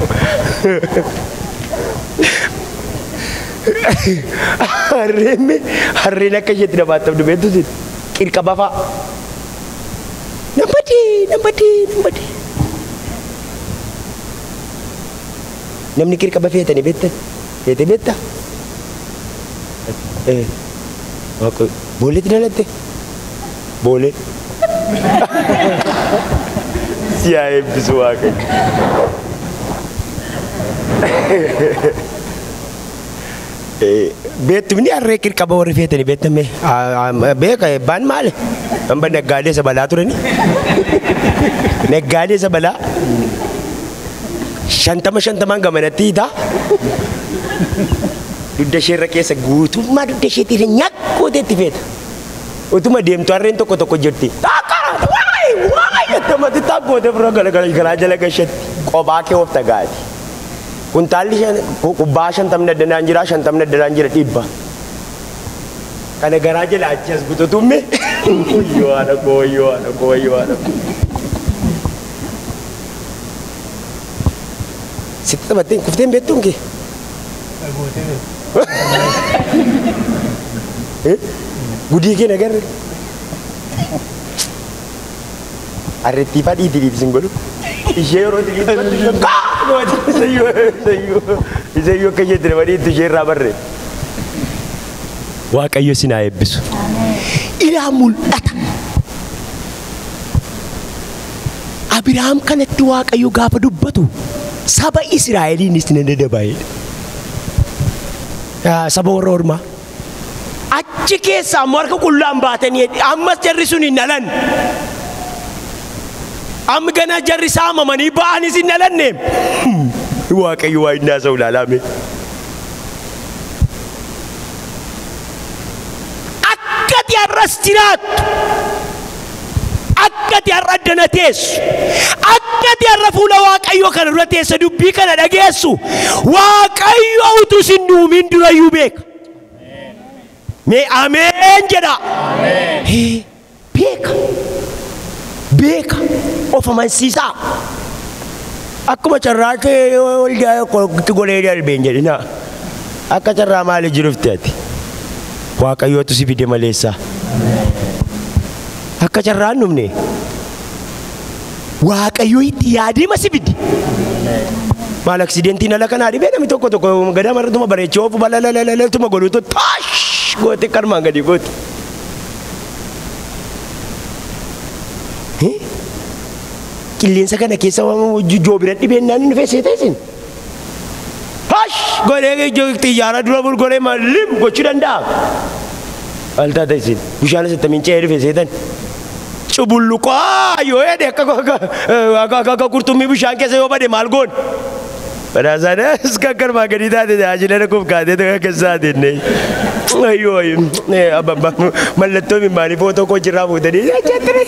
Harreen akka isheetti namaatti beektu qirqaba fa'a. Namatti. Namni qirqaba feetanii beektan feetee beektaa? Booleetti dhalatte? Boolee. Si haa eebbisu Waaqayyo. Beektu ni harree qirqaba warri feetanii beektame beeka eebbaan maali? Amma naggaadee isa balaa turani. Naggaadee isa balaa 50 gamanatti hiitaa. Dudda isheerra keessa guutummaa dudda isheetii nyakkoote itti feeta. Utuma deemtu harreen tokko jirti. Waayee jettamatti taakkoote fura garaa jala gashatti qophaa kee of tagaati. Kuntaalli kubbaa 50 addanaan jira 50 addanaan jira 100. Kana garaa jala achi as guututumme yoo ana koo. Sitti taphatteen kufteen beektuun kee? Gudii kee nagarre? Arrettii fadhiitii sin godhu? Ishee yeroo Isayyoo akka jettee namatti ishee irraa barree. Waaqayyo si haa eebbisu. Ilaa mul'ata. Abiraam kanatti Waaqayyo gaafa dubbatu saba Israa'eliinis ni daddabaa'edha. Saba warra ormaa. Achi keessaa marga qullaan baatanii ammas jarri sun hin dhalan. Amma gana jarri saamamanii ba'anis hin dhalanne. Waaqayyo waa inni haasa'u ilaalame. Akkati har'as jiraattu. Akkati har'a addana teessu. Akkati har'a fuula Waaqayyoo kana dura teessa dubbii kana dhageessu. Waaqayyo utuu sin duumin durayyuu beeka. Mee ameen jedha. Beeka. Of amansiisaa. Akkuma carraa kee itti golee darbeen jedhina. Akka carraa maali jirufti ati? Waaqayyootu si fide maleessa. Akka carraa hin dhumne. Waaqayyoo itti yaadima si fide. Maal aksidentiin ala kanaa dhibee namni tokko gadama irratuma bareechee oofu balalalalalalatuma godhuutu taash goote karmaan gadi goote. Qilleensa kana keessa joobira dhibeenyaan inni feesee teessin. Hash godhee xiyyaara dura bulgoree maaliif gochuu danda'a? Altaa teessin bishaan isattamiin ce'ee dhufee seetan. Cubulluqaa yoo jedhe akka qurxummii bishaan keessa yoo bade maal goon? Badhaasaanis kan karmaa gadi taate tajaajila kuuf kaatee keessaa deennee. Ayo, abang malatto mi mari foto ko jira mo tadi. Chatri.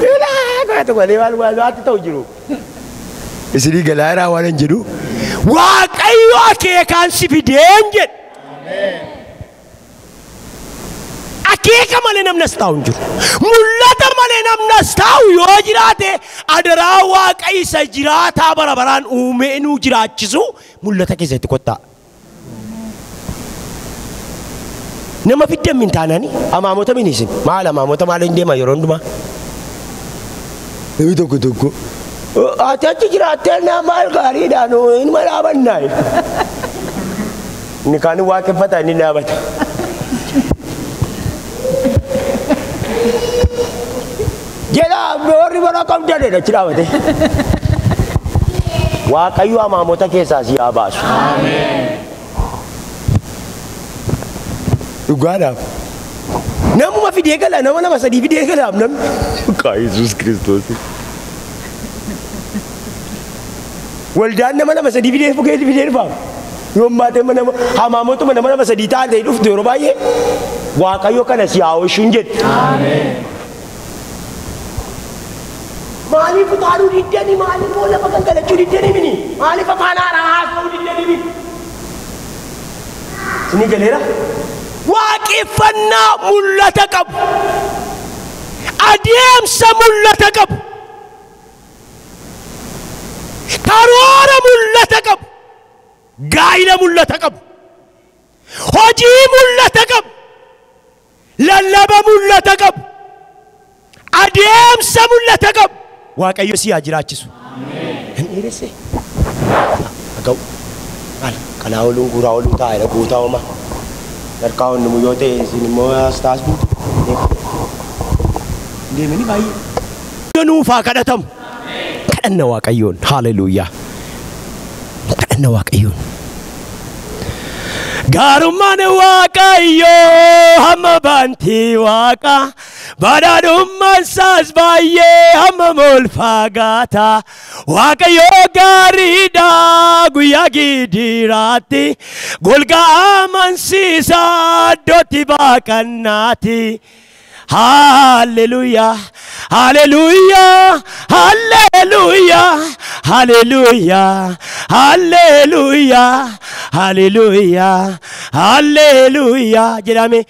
Ila, ko wali wali tahu jiru. Isiri galara walan jiru. Waaqayyo akeekaan si fideen jedhe. Akeeka malee namnas taa'u hin jiru. Mul'ata malee namnas taa'u yoo jiraate adaraa Waaqayyo isa jiraataa bara baraan uumee nu jiraachisu mul'ata keessatti kottaa. Nama fiddan min taanani amaamota min isin maal amaamota maal hin deema yeroo hundumaa. Namni tokko. Ati achi jiraattee naa maal gaariidhaan inuma dhaabannaa. Inni kaan waaqeffata inni dhaabata. Jedha warri bara qabdanii achi dhaabate. Waaqayyo amaamota keessaa si haa baasu. Dhugaadhaaf. Namuma fidee gala nama lama sadii fidee galaaf namni. Kaa Yesuus Kiristoos. Waldaan nama lama sadii fidee dhufaaf. Yoo maatee amaamotuma nama lama sadii ta'an ta'e dhuftu yeroo baay'ee Waaqayyo kana si haa oolchuun jedhe. Maaliif utaanuu diddanii maaliif lafa gangalachuu diddanii mini maaliif afaan haaraa haasa'uu diddanii mini. Sini galeera. Waaqeffannaa mul'ata qabu. Adeemsa mul'ata qabu. Karoora mul'ata qabu. Gaa'ila mul'ata qabu. Hojii mul'ata qabu. Lallaba mul'ata qabu. Adeemsa mul'ata qabu. Waaqayyo si haa jiraachisu. Hin dhiiresse. Aga'u. Maal kanaa ooluun guuraa ooluu taa'edha guutaa homaa. Darkaa hundumu yoo ta'e isin immoo as taas buutu. Deemanii baay'ee. Nuufaa kadhatamu. Kadhanna Waaqayyoon. Haaleluyyaa. Kadhanna Waaqayyoon. Gaarummaan Waaqayyoo hamma baantii Waaqa. Badhaadhummaan isaas baay'ee hammam ol fagaata. Waaqayyoo gaariidha guyyaa gidiraatti. Golgaa amansiisaa iddootti baaqannaati. Hallelujah, hallelujah, hallelujah, hallelujah, hallelujah, hallelujah, hallelujah. Jedhame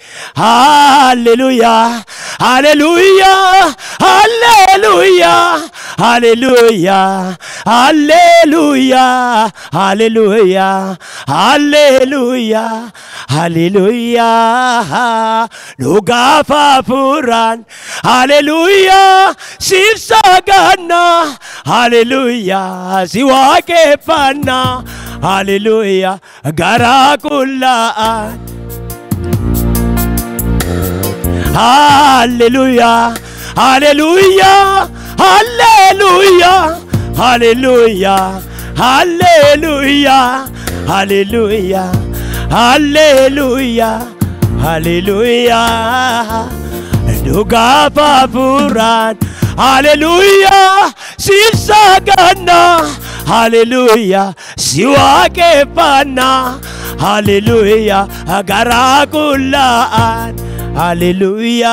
hallelujah, hallelujah, hallelujah, hallelujah, hallelujah, hallelujah, hallelujah, hallelujah. Lugafa Puran, hallelujah, Sivsagana, hallelujah, Siwake Pana, hallelujah, Garakulaan, hallelujah, hallelujah, hallelujah, hallelujah, hallelujah, hallelujah, hallelujah. Hallelujah, Lugafa Puran, hallelujah, Sivsagana, hallelujah, Siwake Pana, hallelujah, Garakulaan, hallelujah.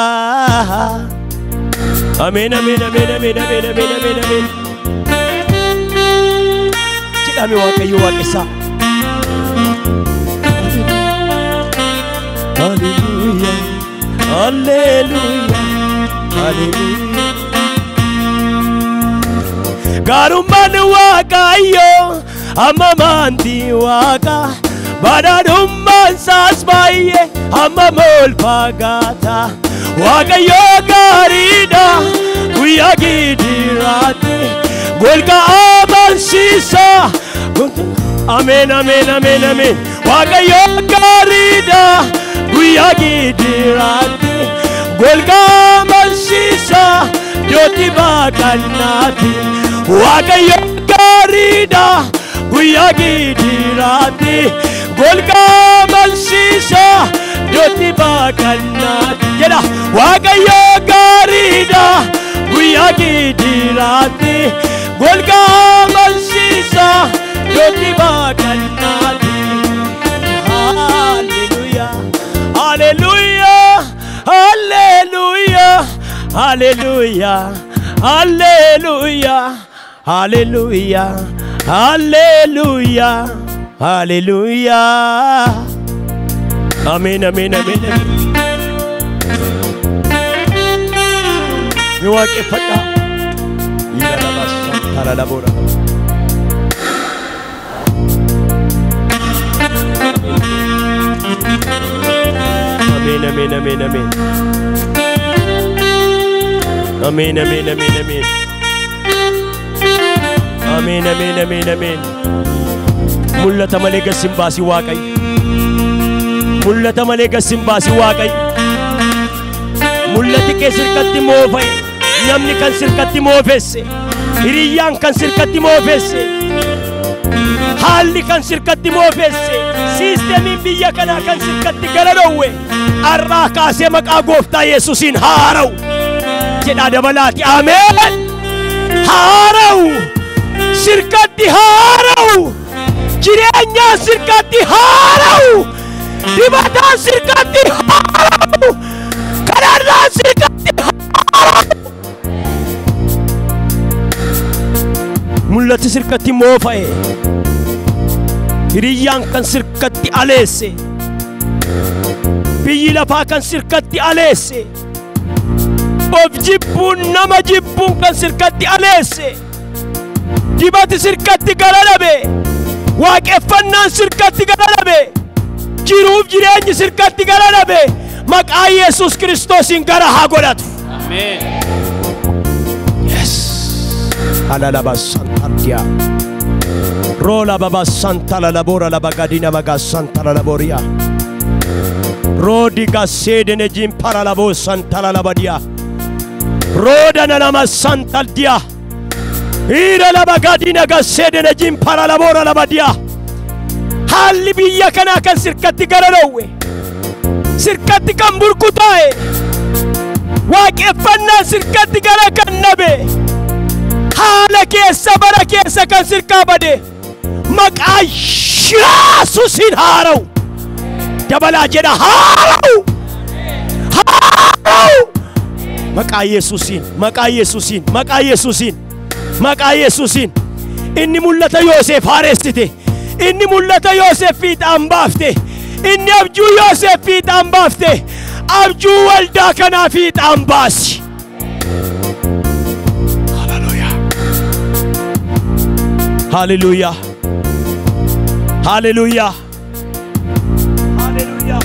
Amen, amen, amen, amen, amen, amen, amen, amen. Jedhame Waaqayyo Waaqessa. Hallelujah, hallelujah, hallelujah. Gaarummaan Waaqayyo amma baantii Waaqa. Badhaadhummaan isaas baay'ee hammam ol fagaata. Waaqayyo gaariidha guyyaa gidiraatti. Golgaa amansiisaa. Amen, amen, amen, amen. Waaqayyo gaariidha guyyaa gidiraatti. Golgaa amansiisaa iddootti baaqannaati. Waaqayyo gaariidha guyyaa gidiraatti. Golgaa amansiisaa iddootti baaqannaati. Jedha Waaqayyo gaariidha guyyaa gidiraatti. Golgaa amansiisaa iddootti baaqannaati. Hallelujah, Hallelujah, hallelujah, hallelujah, hallelujah, hallelujah, hallelujah, hallelujah. Amen, amen, amen, amen. You are kefata. Ila la basa, tara la bora. Amen, amen, amen, amen. Amen, amen, amen, amen. Amen, amen, amen, amen. Mul'ata malee gasin baasi Waaqayyo. Mul'ata malee gasin baasi Waaqayyo. Mul'ati kee sirkatti moofa'e. Namni kan sirkatti moofesse. Hiriyyaan kan sirkatti moofesse. Haalli kan sirkatti moofesse. Siistemiin biyya kanaa kan sirkatti gara dhowwe. Arraa kaasee maqaa gooftaa Yesuusiin haara'u. Jedhaa dabalaati. Ameen. Haara'u. Sirkatti haara'u. Jireenyaan sirkatti haara'u. Dibataan sirkatti haara'u. Kanarraan sirkatti haara'u. Mul'ati sirkatti moofa'e. Hiriyyaan kan sirkatti aleesse. Biyyi lafaa kan sirkatti aleesse. Of jibbuun nama jibbuun kan sirkatti aleesse. Dibati sirkatti gara dhabe. Waaqeffannaan sirkatti gara dhabe. Jiruuf jireenyi sirkatti gara dhabe. Maqaa Yesuus Kiristoosiin gara haa godhatu. Amen. Yes. Alalaba santardia. Rola baba santa la labora la bagadina baga santa la laboria. Rodi gasede ne jim para la bo santa la labadia. Roda na nama santa dia. Ira la bagadina gasede ne jim para la bora la badia. Halli biyya kana kan sirkatti gara dhowwe. Sirkatti kan burkutaa'e. Waaqeffannaa sirkatti gara kan nabe. Haala keessa bara keessa kan sirkaa bade. Maqaa Yesuusiin haara'u. Dabalaa jedha haara'u. Haara'u. Maqaa Yesuusiin, maqaa Yesuusiin, maqaa Yesuusiin, maqaa Yesuusiin. Inni mul'ata Yoosef haaressite. Inni mul'ata Yoosef fiixaan baafte. Inni abjuu Yoosef fiixaan baafte. Abjuu waldaa kanaa fiixaan baasi. Hallelujah. Hallelujah. Hallelujah.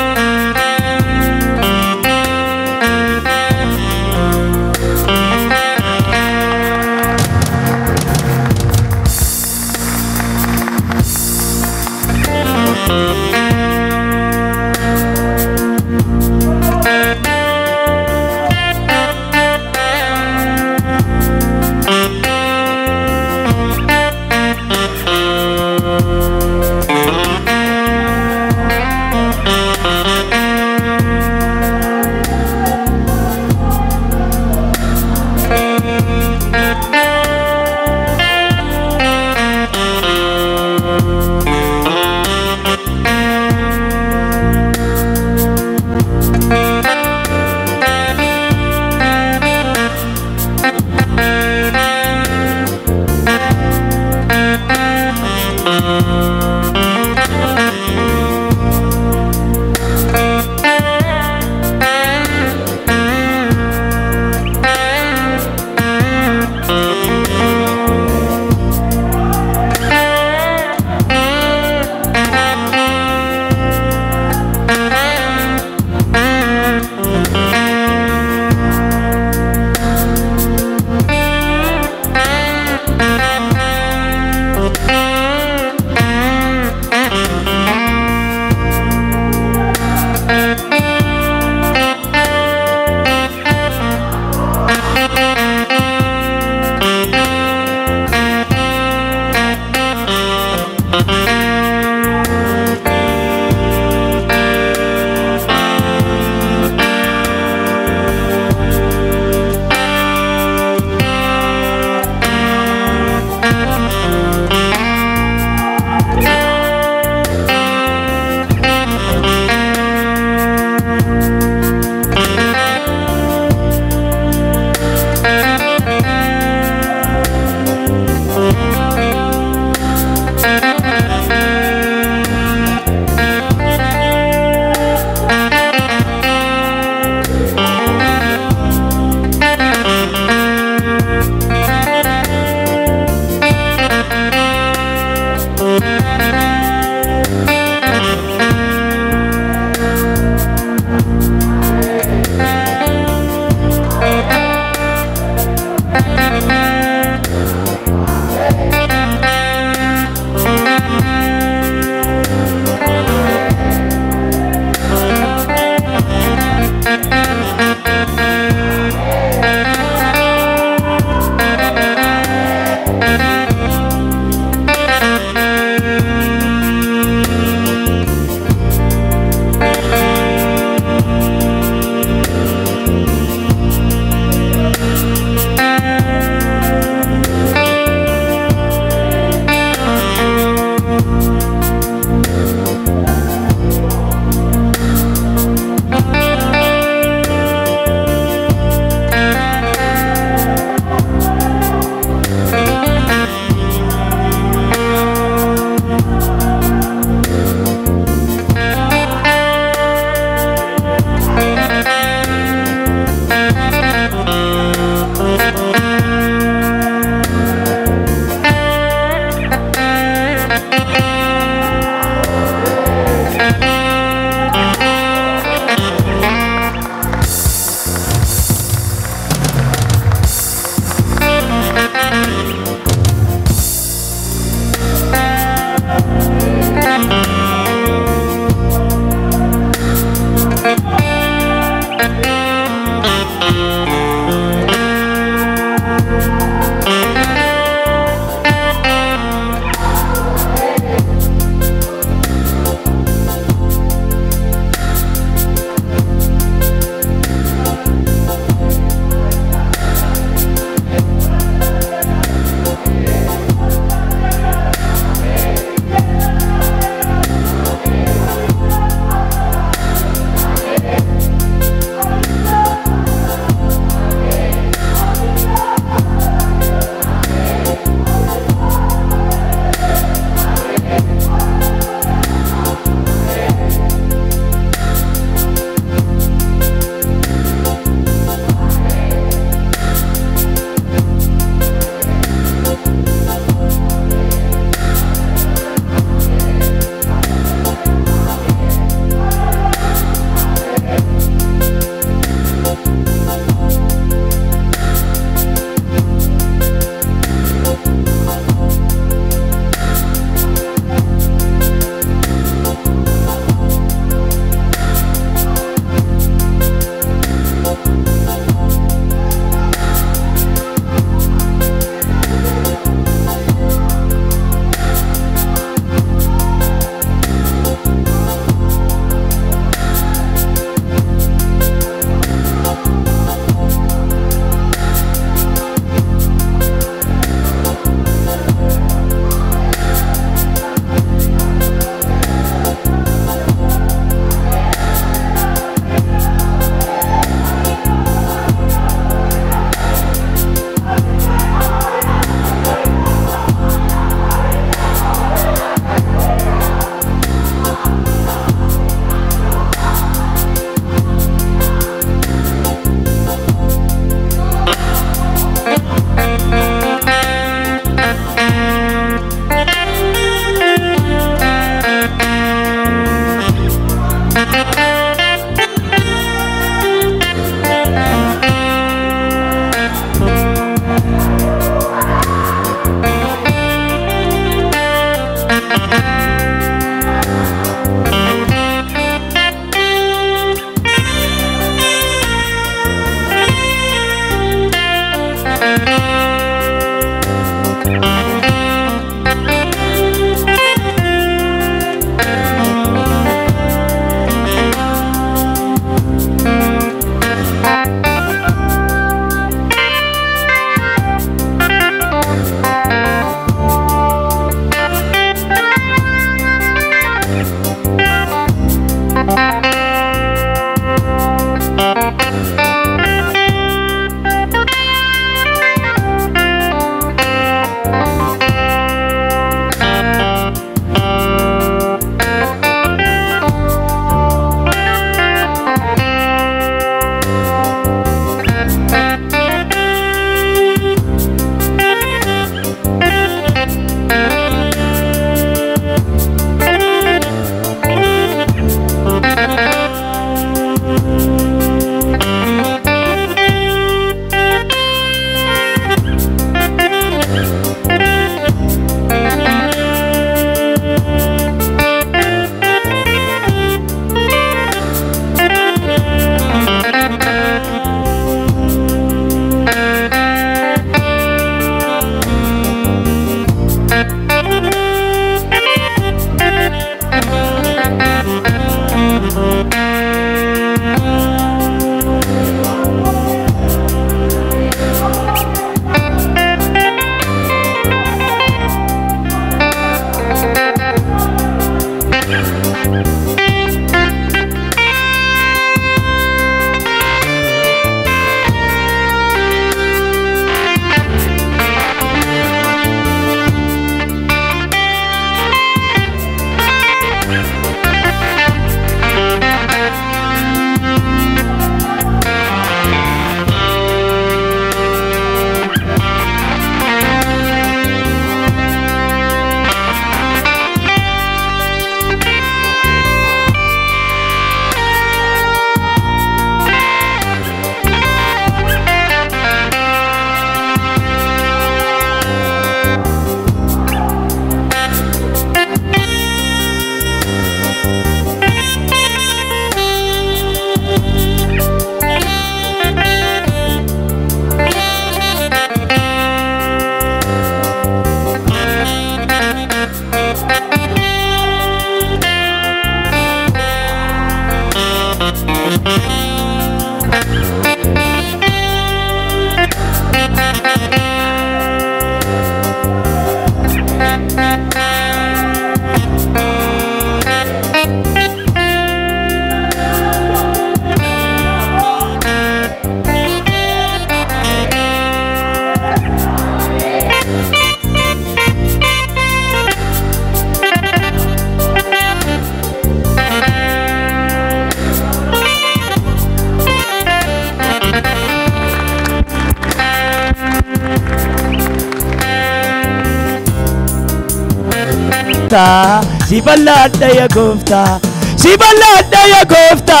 gofta si balladda ya gofta si balladda ya gofta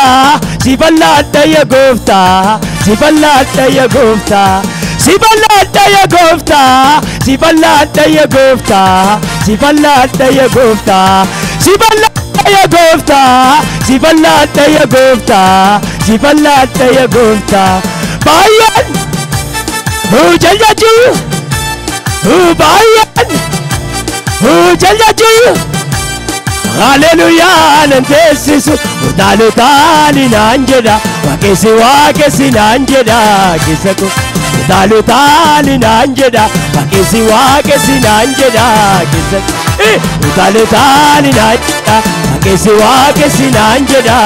si balladda ya gofta si balladda ya gofta si balladda ya gofta si balladda ya gofta si balladda ya gofta si balladda ya gofta si balladda ya gofta si balladda ya gofta bayan jallaju bayan jallaju hallelujah nantesisu udalutani nanjeda wakesi nanjeda kisako udalutani nanjeda wakesi nanjeda kisako udalutani nanjeda wakesi nanjeda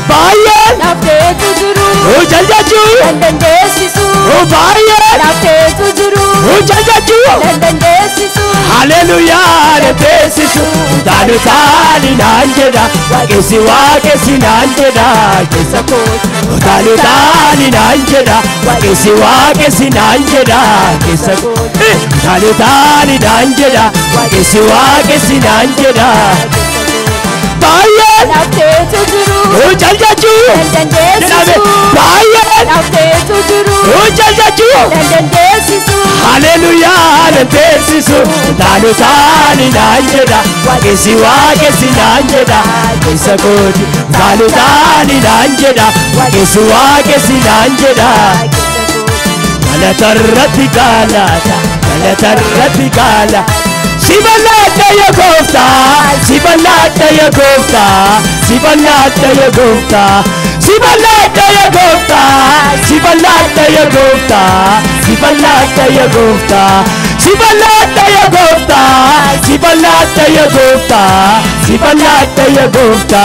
bayan nafte tujuru jallaju dandesisu bayan nafte tujuru jallaju dandesisu hallelujah nantesisu udalutani nanjeda wakesi nanjeda kisako udalutani nanjeda wakesi nanjeda kisako udalutani nanjeda wakesi nanjeda bayan nafte tujuru jallaju dandesisu bayan nafte tujuru jallaju dandesisu hallelujah nantesisu udalutani nanjeda wakesi nanjeda kisako udalutani nanjeda wakesi nanjeda malatarrati galata malatarrati gala si balladda ya gofta si balladda ya gofta si balladda ya gofta si balladda ya gofta si balladda ya gofta si balladda ya gofta si balladda ya gofta si balladda ya gofta si balladda ya gofta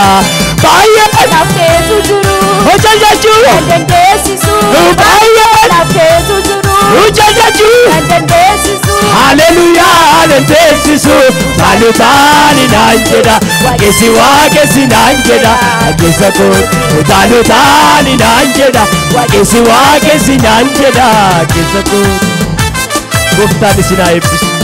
bayan nafte tujuru jallaju dandesisu bayan nafte tujuru jallaju dandesisu hallelujah nantesisu udalutani nanjeda wakesi nanjeda kisako udalutani nanjeda wakesi nanjeda kisako goftaan isin haa eebbisu